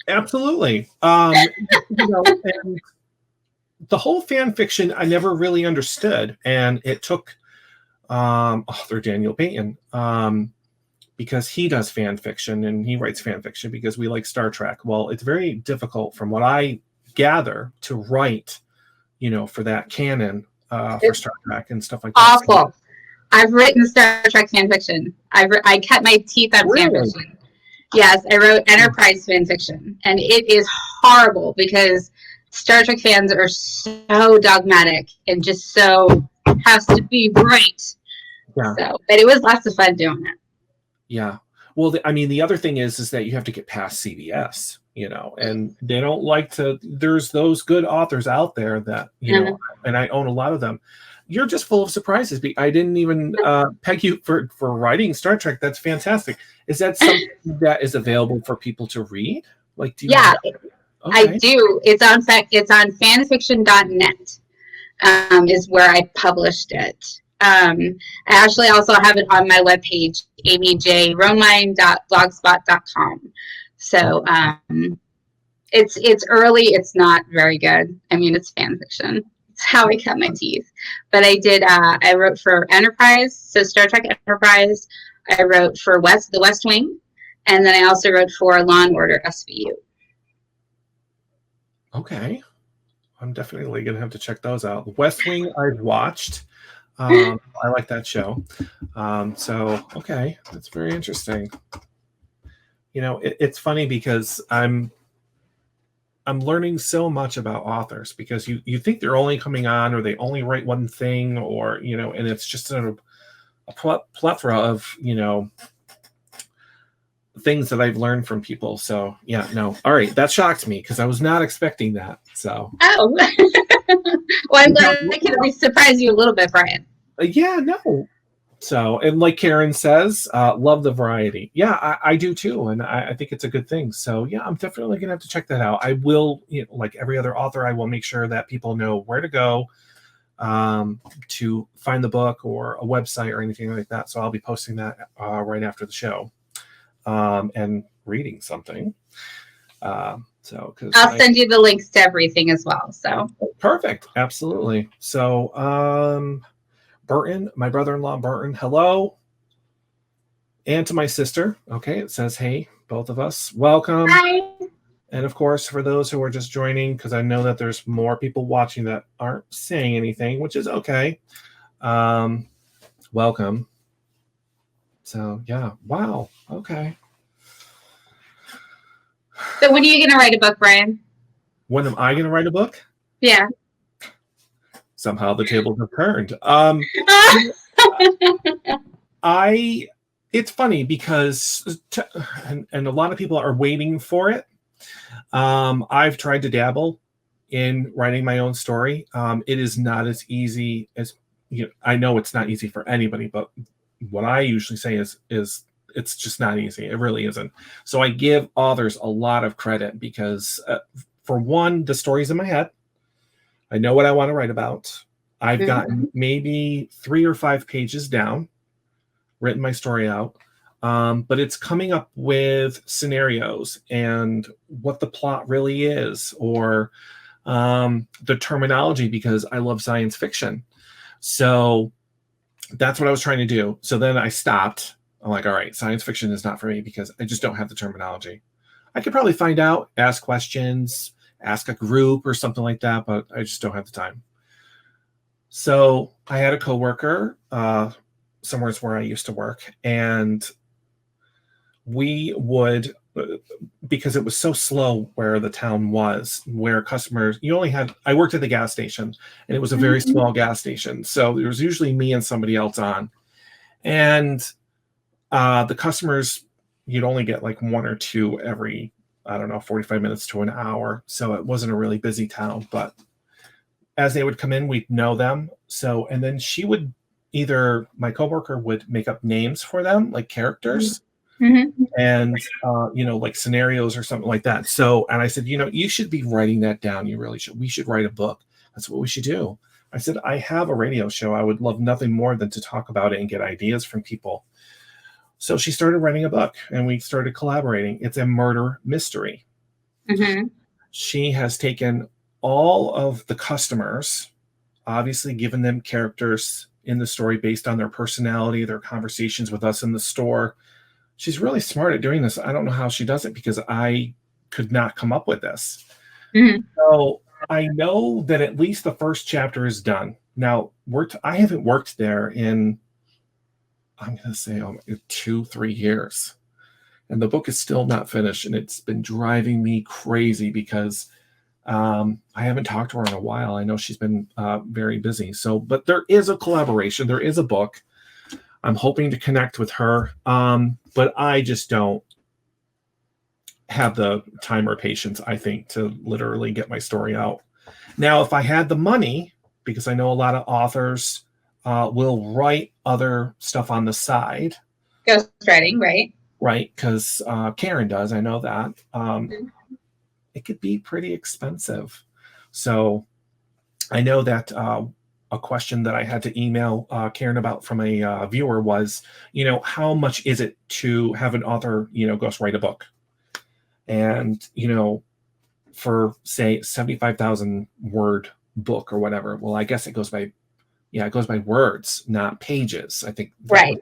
Absolutely. And the whole fan fiction I never really understood, and it took author Daniel Payton, because he does fan fiction and he writes fan fiction because we like Star Trek. Well, it's very difficult, from what I gather, to write, for that canon for Star Trek and stuff like that. Awful. I've written Star Trek fan fiction. I cut my teeth on fan fiction. Yes, I wrote Enterprise fan fiction, and it is horrible because Star Trek fans are so dogmatic and just so has to be right. Yeah. So, but it was lots of fun doing it. Yeah. Well, the other thing is that you have to get past CBS, and they don't like to. There's those good authors out there that and I own a lot of them. You're just full of surprises. I didn't even peg you for writing Star Trek. That's fantastic. Is that something that is available for people to read? Like, do you? Yeah, okay. I do. It's on fanfiction.net. Is where I published it. I actually also have it on my webpage, amyromine.blogspot.com. So it's early. It's not very good. It's fan fiction. It's how I cut my teeth. But I wrote for Enterprise, so Star Trek Enterprise. I wrote for the West Wing, and then I also wrote for Law and Order SVU. Okay. I'm definitely going to have to check those out. West Wing I've watched. I like that show. Okay, that's very interesting. It's funny because I'm learning so much about authors, because you think they're only coming on, or they only write one thing, or and it's just a plethora of things that I've learned from people. So yeah, no, all right, that shocked me because I was not expecting that. So well, I'm glad I can at least surprise you a little bit, Brian. Yeah, no. So, and like Karen says, love the variety. Yeah, I do too, and I think it's a good thing. So yeah, I'm definitely gonna have to check that out. I will, like every other author, I will make sure that people know where to go to find the book, or a website, or anything like that. So I'll be posting that right after the show, and reading something. So because I'll send you the links to everything as well. So perfect, absolutely. So Burton, my brother-in-law Burton, hello. And to my sister, okay, it says hey, both of us, welcome. Hi. And of course, for those who are just joining, because I know that there's more people watching that aren't saying anything, which is okay, welcome. So yeah, wow, okay. So when are you going to write a book, Brian? When am I going to write a book? Yeah. Somehow the tables have turned. It's funny because, and a lot of people are waiting for it. I've tried to dabble in writing my own story. It is not as easy as, I know it's not easy for anybody, but what I usually say is it's just not easy. It really isn't. So I give authors a lot of credit because, for one, the story's in my head. I know what I want to write about. I've gotten maybe 3 or 5 pages down, written my story out, but it's coming up with scenarios and what the plot really is, or the terminology, because I love science fiction. So that's what I was trying to do. So then I stopped. I'm like, all right, science fiction is not for me because I just don't have the terminology. I could probably find out, ask questions, ask a group or something like that, but I just don't have the time. So I had a coworker somewhere where I used to work, and we would because it was so slow where the town was, where customers, I worked at the gas station, and it was a very small gas station. So there was usually me and somebody else on. And the customers, you'd only get like one or two every, I don't know, 45 minutes to an hour. So it wasn't a really busy town. But as they would come in, we'd know them. So, and then my coworker would make up names for them, like characters. And like scenarios or something like that. So, and I said, you should be writing that down. You really should. We should write a book. That's what we should do. I said, I have a radio show. I would love nothing more than to talk about it and get ideas from people. So she started writing a book, and we started collaborating. It's a murder mystery. She has taken all of the customers, obviously given them characters in the story based on their personality, their conversations with us in the store. She's really smart at doing this. I don't know how she does it, because I could not come up with this. So I know that at least the first chapter is done. Now, I haven't worked there in, I'm going to say 2-3 years. And the book is still not finished. And it's been driving me crazy because I haven't talked to her in a while. I know she's been very busy. So, but there is a collaboration. There is a book. I'm hoping to connect with her, but I just don't have the time or patience, I think, to literally get my story out. Now, if I had the money, because I know a lot of authors will write other stuff on the side. Ghostwriting, right? Right, because Karen does. I know that. It could be pretty expensive. So I know that a question that I had to email Karen about from a viewer was, how much is it to have an author, ghost write a book? And, for say 75,000 word book or whatever. Well, I guess it goes by words, not pages. I think. Right.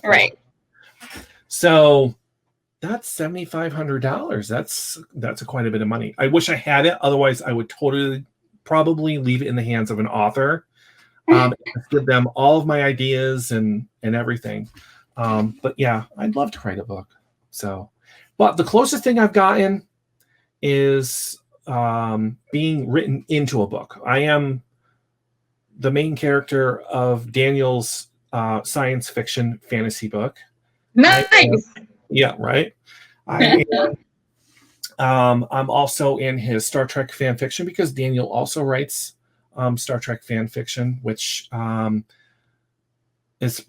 Right. So that's $7,500. That's quite a bit of money. I wish I had it. Otherwise, I would totally probably leave it in the hands of an author. Give them all of my ideas and everything. But yeah, I'd love to write a book. So, but the closest thing I've gotten is being written into a book. I am the main character of Daniel's science fiction fantasy book. Nice. Yeah, right. I'm also in his Star Trek fan fiction, because Daniel also writes Star Trek fan fiction, which is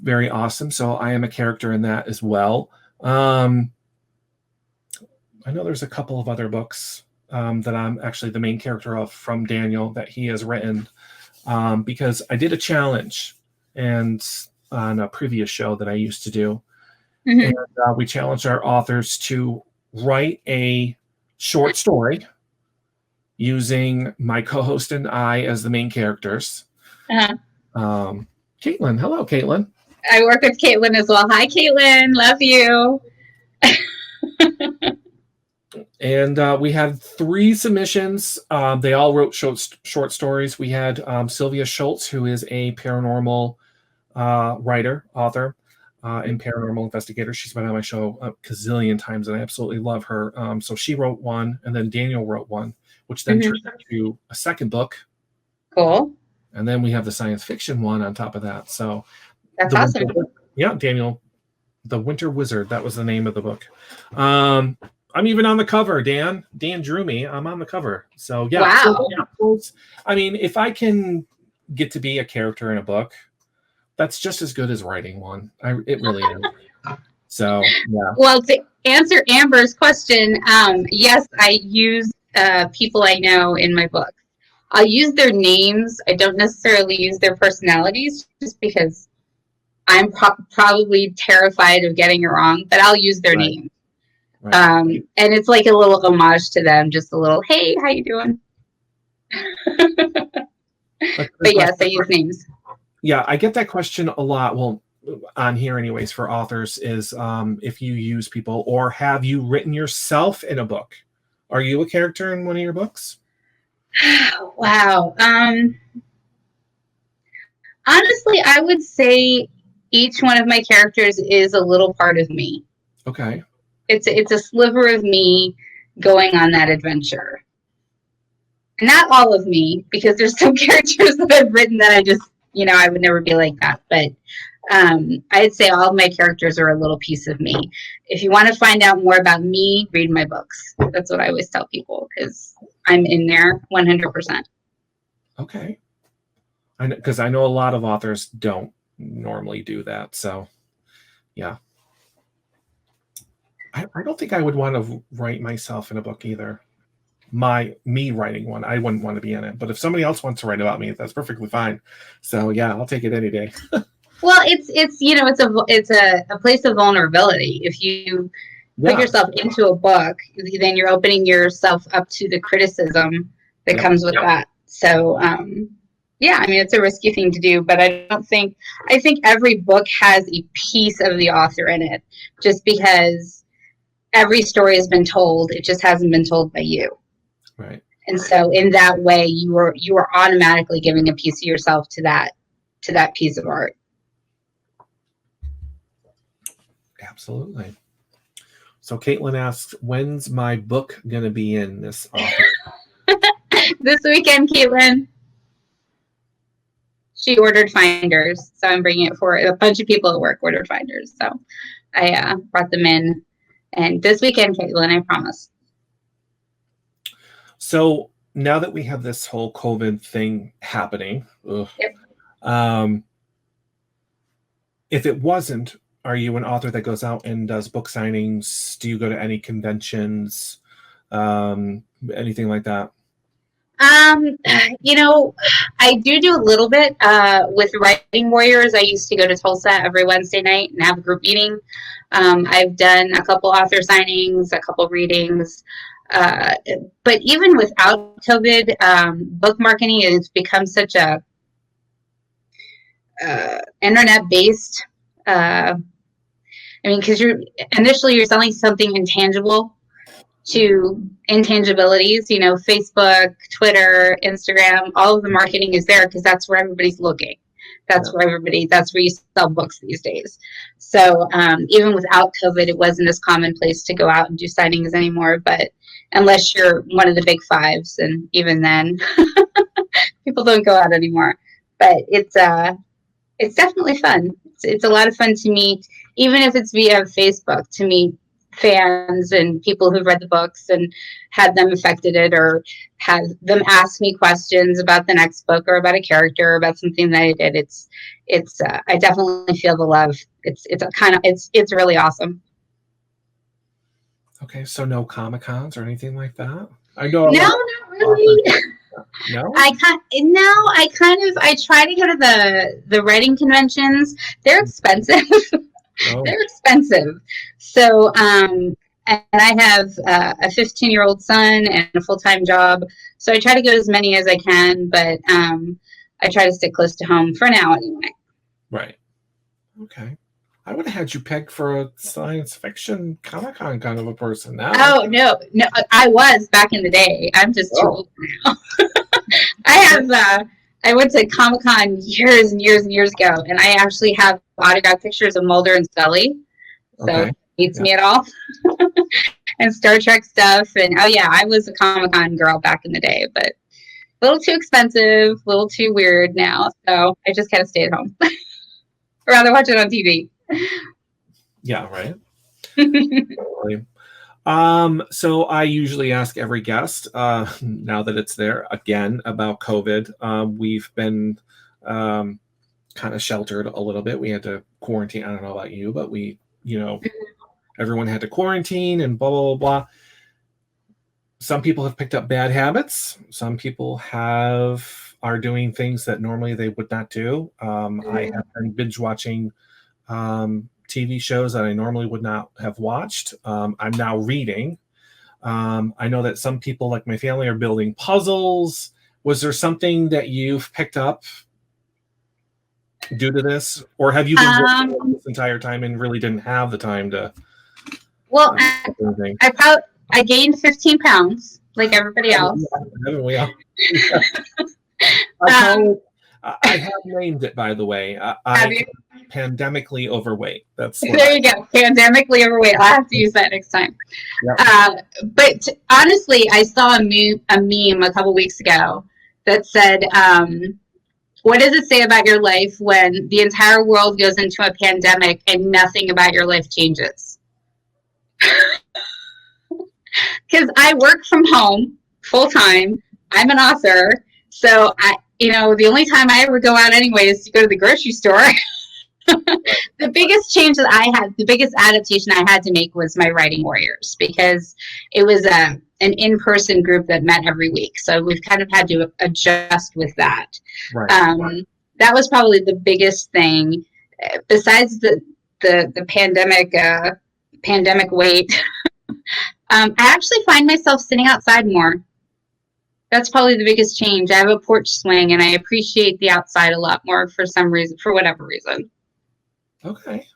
very awesome. So I am a character in that as well. I know there's a couple of other books that I'm actually the main character of from Daniel that he has written, because I did a challenge and on a previous show that I used to do. And we challenged our authors to write a short story using my co-host and I as the main characters. Caitlin, hello, Caitlin. I work with Caitlin as well. Hi, Caitlin. Love you. And we had 3 submissions. They all wrote short stories. We had Sylvia Schultz, who is a paranormal author, and paranormal investigator. She's been on my show a gazillion times, and I absolutely love her. So she wrote one, and then Daniel wrote one, which then turned into a second book. Cool. And then we have the science fiction one on top of that. So that's awesome. Daniel, The Winter Wizard. That was the name of the book. I'm even on the cover, Dan. Dan drew me. I'm on the cover. So yeah. Wow. So, I mean, if I can get to be a character in a book, that's just as good as writing one. It really is. So yeah. Well, to answer Amber's question, yes, I use people I know in my book. I'll use their names. I don't necessarily use their personalities, just because I'm probably terrified of getting it wrong. But I'll use their name. Right. And it's like a little homage to them, just a little, hey, how you doing? But yes, I use names. Yeah, I get that question a lot. Well, on here anyways, for authors, is if you use people, or have you written yourself in a book? Are you a character in one of your books? Wow. Honestly, I would say each one of my characters is a little part of me. Okay. It's a sliver of me going on that adventure. And not all of me, because there's some characters that I've written that I just, I would never be like that. But I'd say all of my characters are a little piece of me. If you want to find out more about me, read my books. That's what I always tell people, because I'm in there 100%. Okay. Because I know a lot of authors don't normally do that. So, yeah. I don't think I would want to write myself in a book either. Me writing one, I wouldn't want to be in it. But if somebody else wants to write about me, that's perfectly fine. So yeah, I'll take it any day. Well, it's a place of vulnerability. If you put yourself into a book, then you're opening yourself up to the criticism that comes with that. So yeah, I mean, it's a risky thing to do, but I think every book has a piece of the author in it, just because every story has been told. It just hasn't been told by you. Right. And so in that way, you are automatically giving a piece of yourself to that piece of art. Absolutely. So Caitlin asks, when's my book going to be in this author? This weekend, Caitlin. She ordered Finders, so I'm bringing it for a bunch of people at work ordered Finders. So I brought them in. And this weekend, Caitlin, I promise. So now that we have this whole COVID thing happening, yep. If it wasn't, are you an author that goes out and does book signings? Do you go to any conventions? Anything like that? I do a little bit with Writing Warriors. I used to go to Tulsa every Wednesday night and have a group meeting. I've done a couple author signings, a couple readings. But even without COVID, book marketing has become such a internet-based. Because you're selling something intangible to intangibilities. Facebook, Twitter, Instagram, all of the marketing is there because that's where everybody's looking. That's where you sell books these days. So even without COVID, it wasn't as commonplace to go out and do signings anymore. But unless you're one of the big fives, and even then, people don't go out anymore. But it's definitely fun. It's a lot of fun to meet, even if it's via Facebook, to meet fans and people who've read the books and had them affected it, or have them ask me questions about the next book or about a character or about something that I did. It's I definitely feel the love. It's really awesome. Okay, so no Comic-Cons or anything like that? I know. No, not really. No? I try to go to the writing conventions. They're expensive. They're expensive. So, and I have a 15-year-old son and a full-time job. So I try to go to as many as I can, but I try to stick close to home for now anyway. Right. Okay. I would have had you pegged for a science fiction Comic-Con kind of a person now. Oh, no, I was back in the day. I'm just too old now. I went to Comic-Con years and years and years ago, and I actually have autographed pictures of Mulder and Scully. So it beats me at all. And Star Trek stuff. And I was a Comic-Con girl back in the day, but a little too expensive, a little too weird now. So I just kind of stay at home. I'd rather watch it on TV. Yeah, right. So I usually ask every guest, now that it's there again, about COVID. We've been kind of sheltered a little bit. We had to quarantine. I don't know about you, but everyone had to quarantine and blah, blah, blah, blah. Some people have picked up bad habits. Some people are doing things that normally they would not do. I have been binge watching TV shows that I normally would not have watched. I'm now reading. I know that some people, like my family, are building puzzles. Was there something that you've picked up due to this? Or have you been working this entire time and really didn't have the time to? Well, I gained 15 pounds like everybody else. Haven't we all? I have named it, by the way. Have I you? pandemically overweight. That's what There you go. Pandemically overweight. I'll have to use that next time. Yep. But honestly, I saw a meme a couple weeks ago that said, what does it say about your life when the entire world goes into a pandemic and nothing about your life changes? Because I work from home full time. I'm an author. So the only time I ever go out anyway is to go to the grocery store. The biggest change that I had, the biggest adaptation I had to make was my writing warriors, because it was an in-person group that met every week. So we've kind of had to adjust with that. Right. That was probably the biggest thing. Besides the pandemic weight, I actually find myself sitting outside more. That's probably the biggest change. I have a porch swing, and I appreciate the outside a lot more for some reason, for whatever reason. Okay.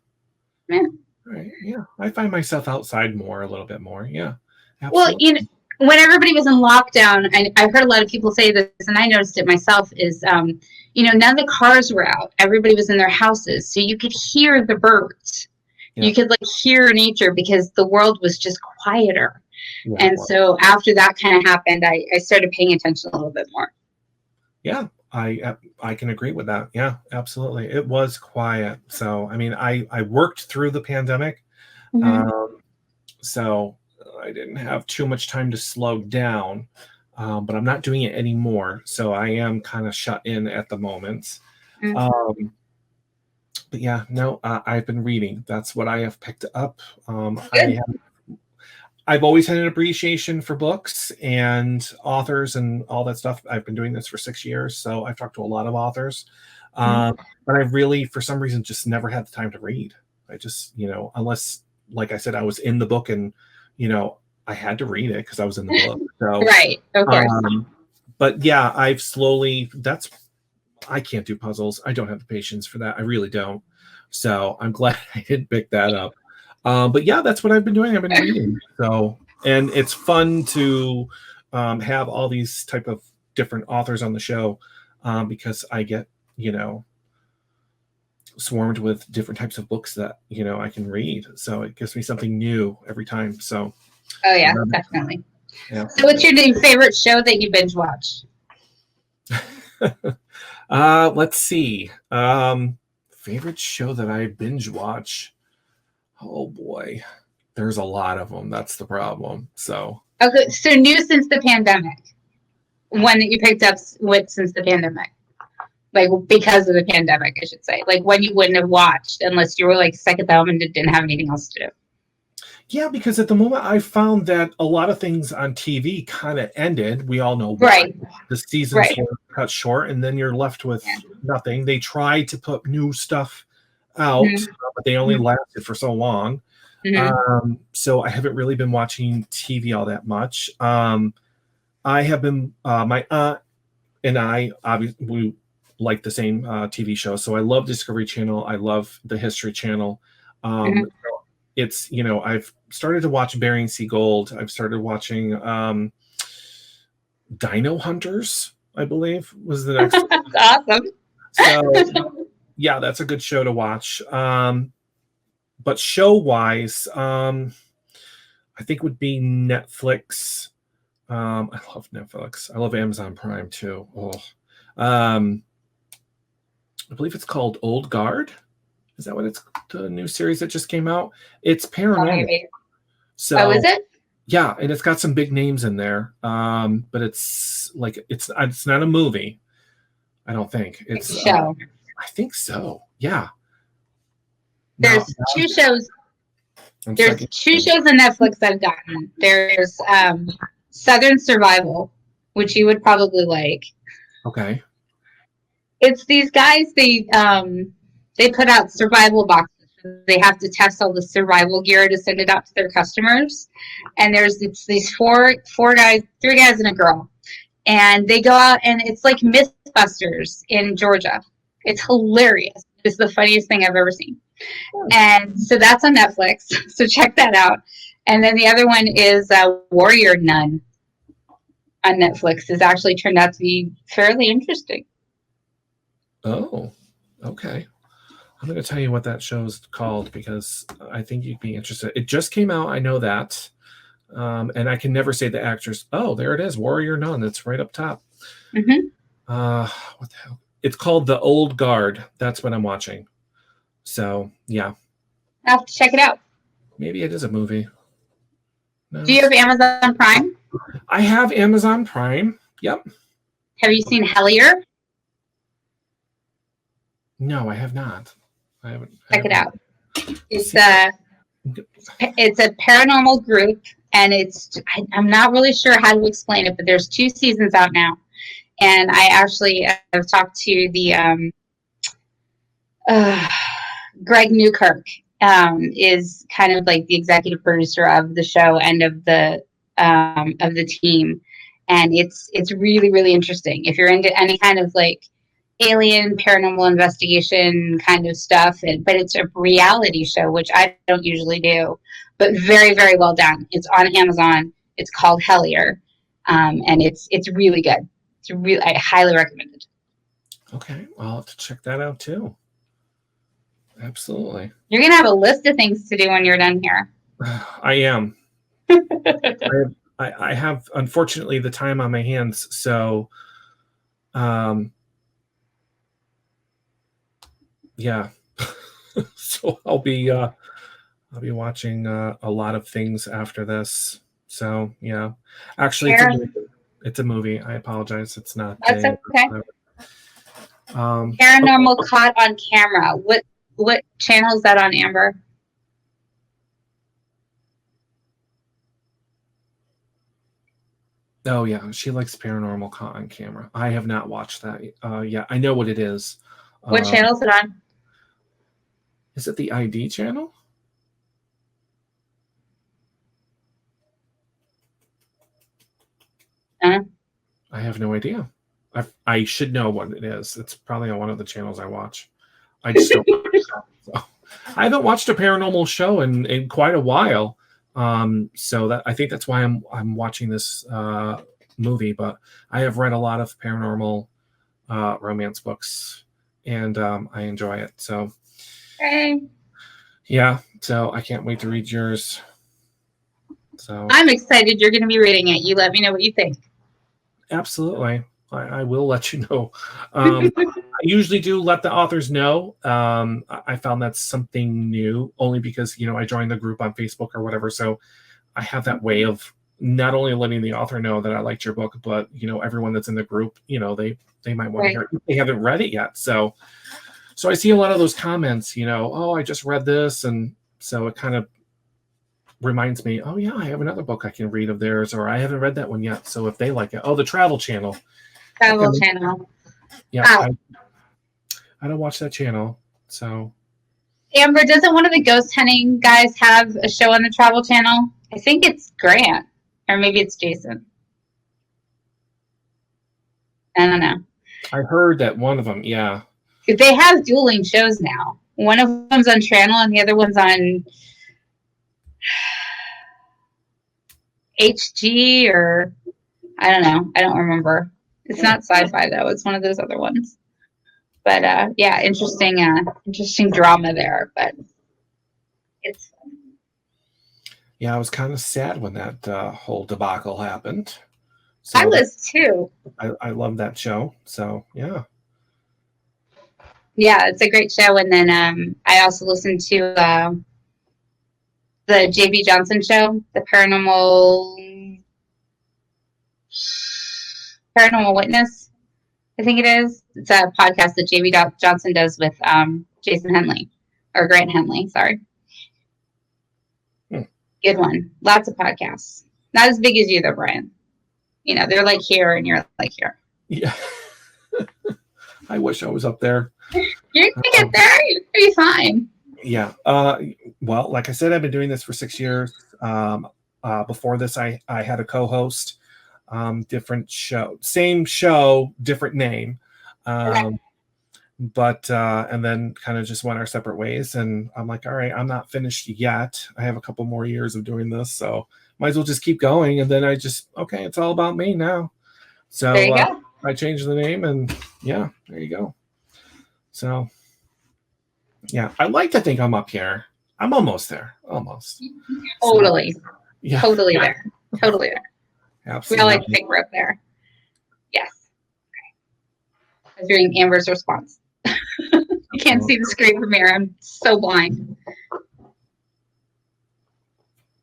Yeah. Right. Yeah. I find myself outside more, a little bit more. Yeah. Absolutely. Well, when everybody was in lockdown, I've heard a lot of people say this, and I noticed it myself, is, none of the cars were out. Everybody was in their houses. So you could hear the birds. Yeah. You could hear nature, because the world was just quieter. Yeah, and so after that kind of happened, I started paying attention a little bit more. Yeah. I can agree with that. Yeah, absolutely. It was quiet. So, I mean, I worked through the pandemic. Mm-hmm. So I didn't have too much time to slow down, but I'm not doing it anymore. So I am kind of shut in at the moment. Mm-hmm. But yeah, no, I've been reading. That's what I have picked up. I've always had an appreciation for books and authors and all that stuff. I've been doing this for 6 years, so I've talked to a lot of authors. But I've really, for some reason, just never had the time to read. I just, unless, like I said, I was in the book and, I had to read it because I was in the book. So, right, of course. But yeah, I can't do puzzles. I don't have the patience for that. I really don't. So I'm glad I didn't pick that up. But yeah, that's what I've been doing. I've been reading. So, and it's fun to have all these type of different authors on the show because I get, swarmed with different types of books that, I can read. So it gives me something new every time. So. Oh yeah, definitely. Yeah. So what's your favorite show that you binge watch? Let's see. Favorite show that I binge watch. Oh boy, there's a lot of them. That's the problem. So okay, so new since the pandemic, one that you picked up since the pandemic, because of the pandemic, I should say, when you wouldn't have watched unless you were sick at home and didn't have anything else to do. Yeah, because at the moment I found that a lot of things on TV kind of ended. We all know why. Right. The seasons were cut short, and then you're left with nothing. They tried to put new stuff out, but they only lasted for so long. Mm-hmm. So I haven't really been watching TV all that much. I have been, my aunt and I, obviously, we like the same TV show. So I love Discovery Channel. I love the History Channel. It's, I've started to watch Bering Sea Gold. I've started watching Dino Hunters, I believe, was the next. That's awesome. So, yeah, that's a good show to watch. But show-wise, I think would be Netflix. I love Netflix. I love Amazon Prime, too. I believe it's called Old Guard. Is that what it's the new series that just came out? It's paranormal. So, is it? Yeah, and it's got some big names in there. But it's not a movie. I don't think it's a show. I think so. Yeah. There's two shows. There's two shows on Netflix I've gotten. There's Southern Survival, which you would probably like. Okay. It's these guys. They put out survival boxes. They have to test all the survival gear to send it out to their customers. And there's these three guys and a girl. And they go out, and it's like Mythbusters in Georgia. It's hilarious. It's the funniest thing I've ever seen. And so that's on Netflix. So check that out. And then the other one is Warrior Nun on Netflix. It's actually turned out to be fairly interesting. Oh, okay. I'm going to tell you what that show's called because I think you'd be interested. It just came out. I know that. And I can never say the actress. Oh, there it is. Warrior Nun. It's right up top. Mm-hmm. What the hell? It's called The Old Guard. That's what I'm watching. So, yeah. I have to check it out. Maybe it is a movie. No, Do you have Amazon Prime? I have Amazon Prime. Yep. Have you seen Hellier? No, I have not. I haven't. Check it out. It's a paranormal group, and I'm not really sure how to explain it, but there's 2 seasons out now, and I actually have talked to the Greg Newkirk is kind of like the executive producer of the show and of the team, and it's really really interesting if you're into any kind of like alien paranormal investigation kind of stuff, but it's a reality show, which I don't usually do, but very very well done. It's on Amazon. It's called Hellier, and it's really good. I highly recommend it. Okay, I'll have to check that out too. Absolutely. You're gonna have a list of things to do when you're done here. I am. I have unfortunately the time on my hands, so yeah. So I'll be watching a lot of things after this. So yeah, actually, it's a movie. I apologize. It's not. That's okay. Okay. Paranormal Caught on Camera. What channel is that on, Amber? Oh yeah, she likes Paranormal Caught on Camera. I have not watched that. Yeah, I know what it is. What channel is it on? Is it the ID channel? I have no idea. I should know what it is. It's probably on one of the channels I watch. I just don't. So, I haven't watched a paranormal show in quite a while. So that I think that's why I'm watching this movie. But I have read a lot of paranormal romance books, and I enjoy it. So. Okay. Yeah, so I can't wait to read yours. So I'm excited you're going to be reading it. You let me know what you think. Absolutely. I will let you know. I usually do let the authors know. I found that's something new only because, I joined the group on Facebook or whatever. So I have that way of not only letting the author know that I liked your book, but, everyone that's in the group, they might want to hear it if they haven't read it yet. So I see a lot of those comments, oh, I just read this. And so it kind of reminds me, oh yeah, I have another book I can read of theirs, or I haven't read that one yet. So if they like it, the Travel Channel. Channel. Yeah, I don't watch that channel. So Amber, doesn't one of the ghost hunting guys have a show on the Travel Channel? I think it's Grant, or maybe it's Jason. I don't know. I heard that one of them, yeah. They have dueling shows now. One of them's on Channel and the other one's on HG, or I don't know. I don't remember. It's not sci-fi though. It's one of those other ones. But yeah, interesting drama there. But it's yeah, I was kind of sad when that whole debacle happened. So I was too. I love that show. So yeah. Yeah, it's a great show. And then I also listened to the J.B. Johnson show, the Paranormal Witness, I think it is. It's a podcast that J.B. Johnson does with Jason Henley, or Grant Henley, sorry. Good one. Lots of podcasts. Not as big as you though, Brian. They're like here and you're like here. Yeah. I wish I was up there. You're going to get there. You're going to be fine. Yeah. Well, like I said, I've been doing this for 6 years. Before this, I had a co-host, different show, same show, different name. But and then kind of just went our separate ways. And I'm like, all right, I'm not finished yet. I have a couple more years of doing this. So might as well just keep going. And then okay, it's all about me now. So I changed the name and yeah, there you go. So, yeah, I like to think I'm up here. I'm almost there. Almost. Totally. So, yeah. Totally there. Totally there. We all Absolutely. like to think we're up there. Yes. Okay. I was reading Amber's response. You can't see the screen from here. I'm so blind.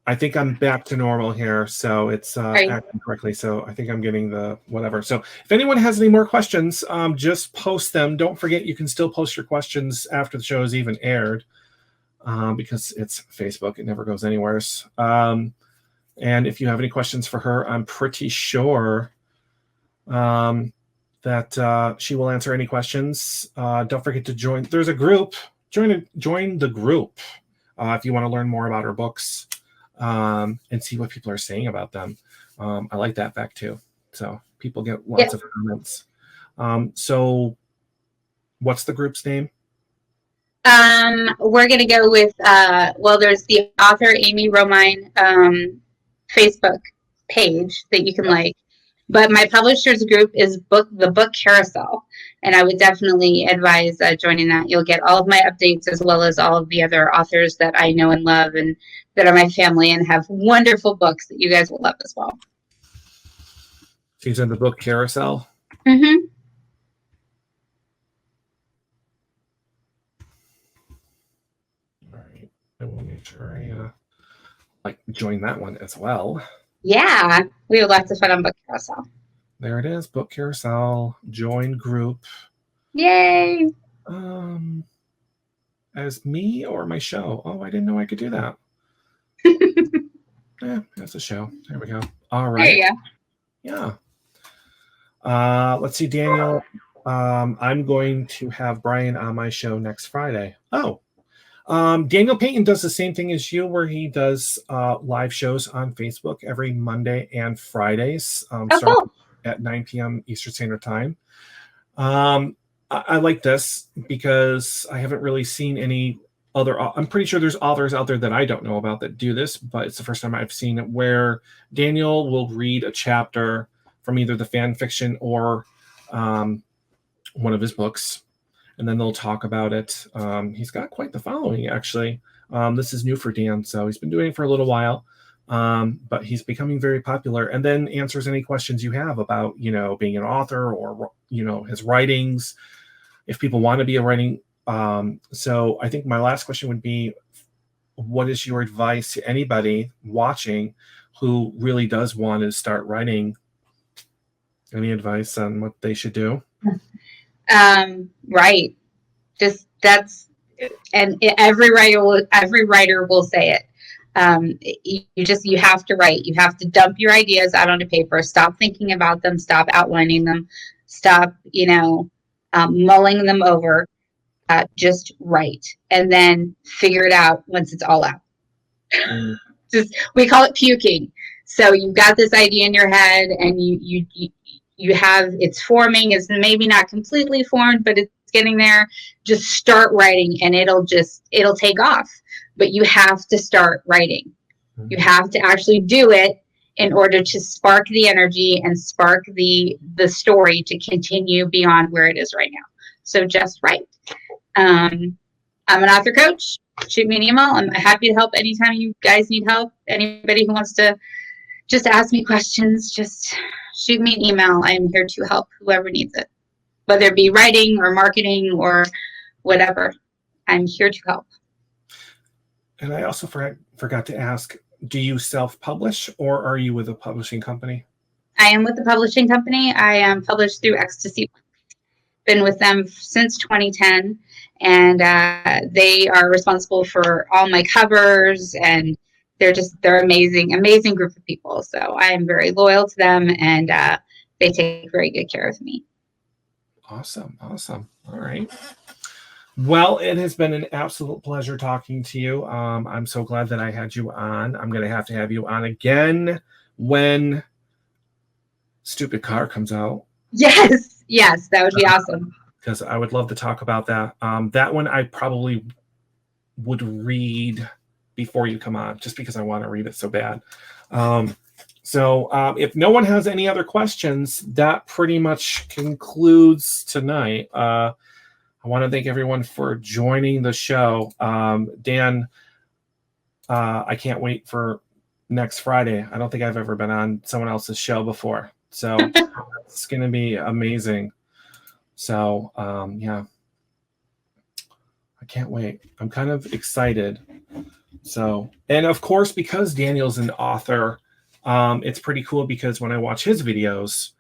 I think I'm back to normal here, so it's Right. acting correctly. So I think I'm getting the whatever. So if anyone has any more questions, just post them. Don't forget, you can still post your questions after the show is even aired, because it's Facebook. It never goes anywhere. And if you have any questions for her, I'm pretty sure that she will answer any questions. Don't forget to join. There's a group. Join the group if you want to learn more about her books. And see what people are saying about them. I like that fact too. So people get lots of comments. So what's the group's name? We're going to go with, there's the author Amy Romine Facebook page that you can like. But my publishers group is the Book Carousel, and I would definitely advise joining that. You'll get all of my updates as well as all of the other authors that I know and love and that are my family and have wonderful books that you guys will love as well. She's in the Book Carousel. Mm-hmm. All right, I will make sure I join that one as well. Yeah, we have lots of fun on Book Carousel. There it is, Book Carousel, join group. Yay! As me or my show? Oh, I didn't know I could do that. Yeah, that's a show. There we go. All right. There you go. Yeah. Let's see, Daniel. I'm going to have Brian on my show next Friday. Oh, Daniel Payton does the same thing as you, where he does live shows on Facebook every Monday and Fridays, starting at 9 p.m. Eastern Standard Time. I like this because I haven't really seen any other. I'm pretty sure there's authors out there that I don't know about that do this, but it's the first time I've seen it where Daniel will read a chapter from either the fan fiction or one of his books, and then they'll talk about it. He's got quite the following, actually. This is new for Dan, so he's been doing it for a little while, but he's becoming very popular, and then answers any questions you have about, being an author or, his writings, if people want to be a writing. So I think my last question would be, what is your advice to anybody watching who really does want to start writing? Any advice on what they should do? Right. And every writer will say it. You have to write. You have to dump your ideas out onto paper. Stop thinking about them. Stop outlining them. Stop, mulling them over. Just write, and then figure it out once it's all out. We call it puking. So you've got this idea in your head, and you have, it's forming. It's maybe not completely formed, but it's getting there. Just start writing, and it'll take off. But you have to start writing. You have to actually do it in order to spark the energy and spark the story to continue beyond where it is right now. So just write. I'm an author coach. Shoot me an email. I'm happy to help anytime you guys need help. Anybody who wants to just ask me questions, just shoot me an email. I am here to help whoever needs it, whether it be writing or marketing or whatever. I'm here to help. And I also forgot to ask, do you self-publish or are you with a publishing company? I am with the publishing company. I am published through Ecstasy. Been with them since 2010, and they are responsible for all my covers, and they're amazing group of people. So I am very loyal to them, and they take very good care of me. Awesome. All right. Well, it has been an absolute pleasure talking to you. I'm so glad that I had you on. I'm going to have you on again when Stupid Car comes out. Yes, that would be awesome. Because I would love to talk about that. That one I probably would read before you come on, just because I want to read it so bad. So if no one has any other questions, that pretty much concludes tonight. I want to thank everyone for joining the show. Dan, I can't wait for next Friday. I don't think I've ever been on someone else's show before. So it's going to be amazing. So, yeah. I can't wait. I'm kind of excited. So, and of course, because Daniel's an author, it's pretty cool because when I watch his videos,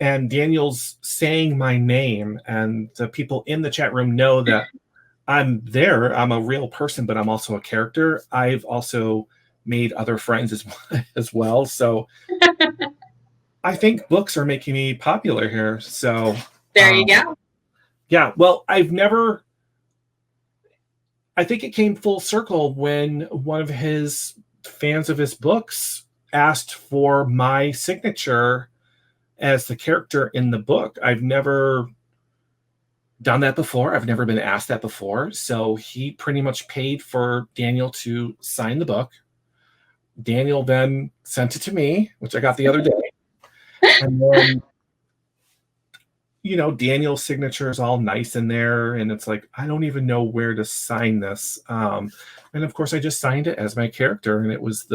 and Daniel's saying my name, and the people in the chat room know that I'm there. I'm a real person, but I'm also a character. I've also made other friends as well. So I think books are making me popular here. So there you go. Yeah. Well, I think it came full circle when one of his fans of his books asked for my signature as the character in the book. I've never done that before. I've never been asked that before. So he pretty much paid for Daniel to sign the book. Daniel then sent it to me, which I got the other day. And then, Daniel's signature is all nice in there. And it's like, I don't even know where to sign this. And of course, I just signed it as my character. And it was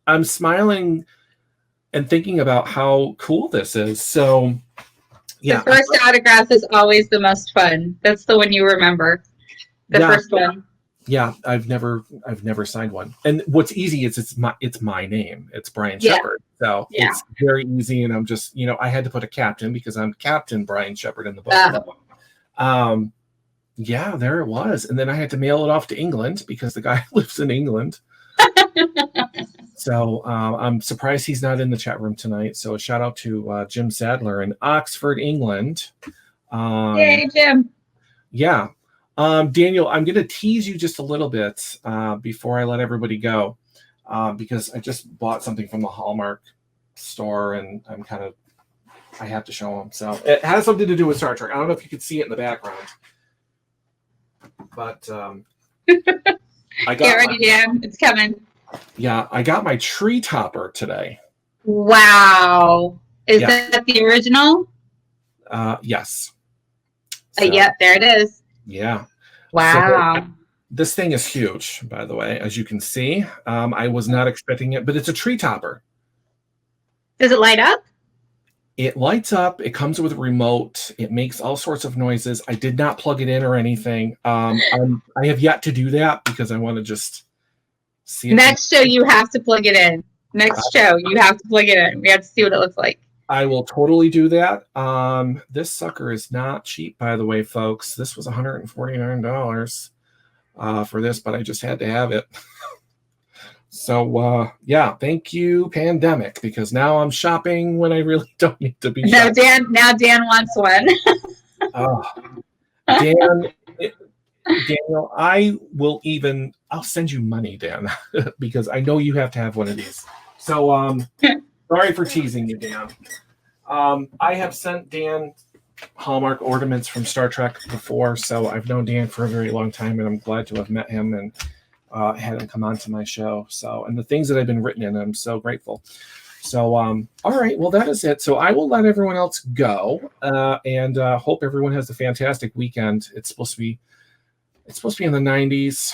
I'm smiling and thinking about how cool this is. So, yeah. The first autograph is always the most fun. That's the one you remember. The first one. Yeah, I've never signed one. And what's easy is it's my name. It's Brian Shepard. So it's very easy. And I'm just, I had to put a captain because I'm Captain Brian Shepard in the book. Yeah, there it was. And then I had to mail it off to England because the guy lives in England. So I'm surprised he's not in the chat room tonight. So a shout out to Jim Sadler in Oxford, England. Yay, Jim. Yeah. Daniel, I'm going to tease you just a little bit before I let everybody go because I just bought something from the Hallmark store and I have to show them. So it has something to do with Star Trek. I don't know if you can see it in the background, but I got Get ready, Dan. It's coming. Yeah, I got my tree topper today. Wow. Is that the original? Yes. So, yep, there it is. Yeah. Wow. So, this thing is huge, by the way, as you can see. I was not expecting it, but it's a tree topper. Does it light up? It lights up. It comes with a remote. It makes all sorts of noises. I did not plug it in or anything. I have yet to do that because I want to just see it. Next show, you have to plug it in. Next show, you have to plug it in. We have to see what it looks like. I will totally do that. This sucker is not cheap, by the way, folks. This was $149 for this, but I just had to have it. So, yeah, thank you, pandemic, because now I'm shopping when I really don't need to be shopping. Now Dan wants one. Daniel, I'll send you money, Dan, because I know you have to have one of these. So, sorry for teasing you, Dan. I have sent Dan Hallmark ornaments from Star Trek before, so I've known Dan for a very long time, and I'm glad to have met him and had him come on to my show. So, and the things that have been written in, I'm so grateful. So, all right, well, that is it. So I will let everyone else go, and hope everyone has a fantastic weekend. It's supposed to be in the 90s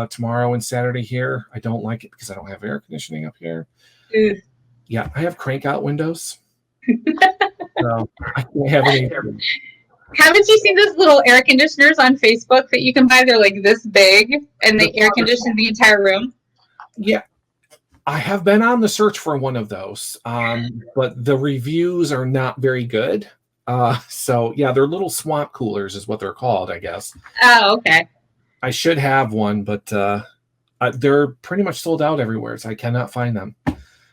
tomorrow and Saturday here. I don't like it because I don't have air conditioning up here. Yeah, I have crank out windows. So I can't have any. Haven't you seen those little air conditioners on Facebook that you can buy? They're like this big and they air condition the entire room. Yeah, I have been on the search for one of those, but the reviews are not very good. So yeah, they're little swamp coolers is what they're called, I guess. Oh, okay. I should have one, but they're pretty much sold out everywhere, so I cannot find them.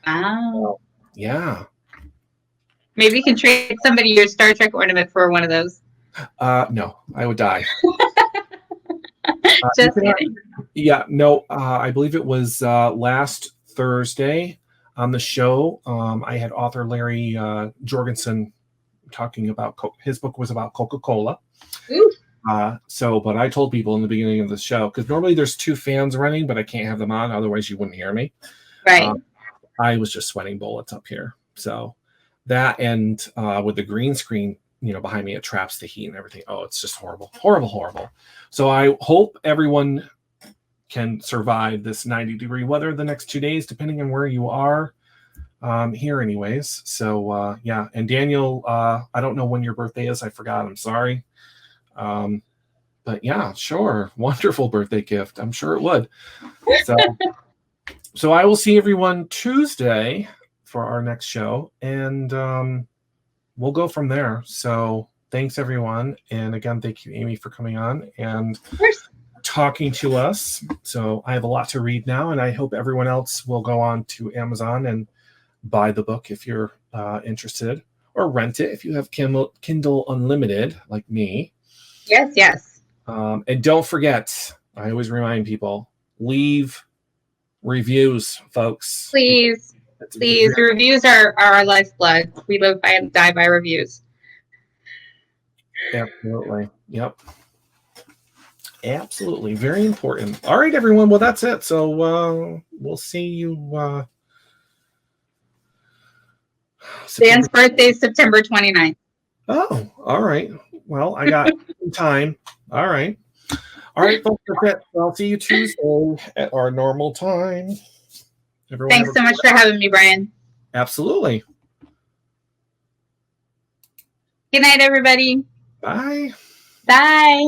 Oh. Yeah. Maybe you can trade somebody your Star Trek ornament for one of those. No, I would die. Just kidding. Yeah, no, I believe it was last Thursday on the show. I had author Larry Jorgensen talking about his book was about Coca-Cola. But I told people in the beginning of the show, because normally there's two fans running, but I can't have them on, otherwise you wouldn't hear me. Right. I was just sweating bullets up here. So that, and with the green screen behind me, it traps the heat and everything. Oh, it's just horrible, horrible, horrible. So I hope everyone can survive this 90-degree weather the next 2 days, depending on where you are. Here anyways. So yeah. And Daniel, I don't know when your birthday is. I forgot. I'm sorry. But yeah, sure. Wonderful birthday gift. I'm sure it would. So I will see everyone Tuesday for our next show, and we'll go from there. So thanks everyone. And again, thank you, Amy, for coming on and talking to us. So I have a lot to read now, and I hope everyone else will go on to Amazon and buy the book if you're interested, or rent it if you have Kindle Unlimited like me. Yes. And don't forget, I always remind people, leave reviews, folks. Please. Reviews are our lifeblood. We live by and die by reviews. Absolutely. Yep. Absolutely. Very important. All right, everyone. Well, that's it. So we'll see you. Dan's birthday is September 29th. Oh, all right. Well, I got time. All right. All right, folks. That's it. I'll see you Tuesday at our normal time. Everyone, thanks so much for having me, Brian. Absolutely. Good night, everybody. Bye. Bye.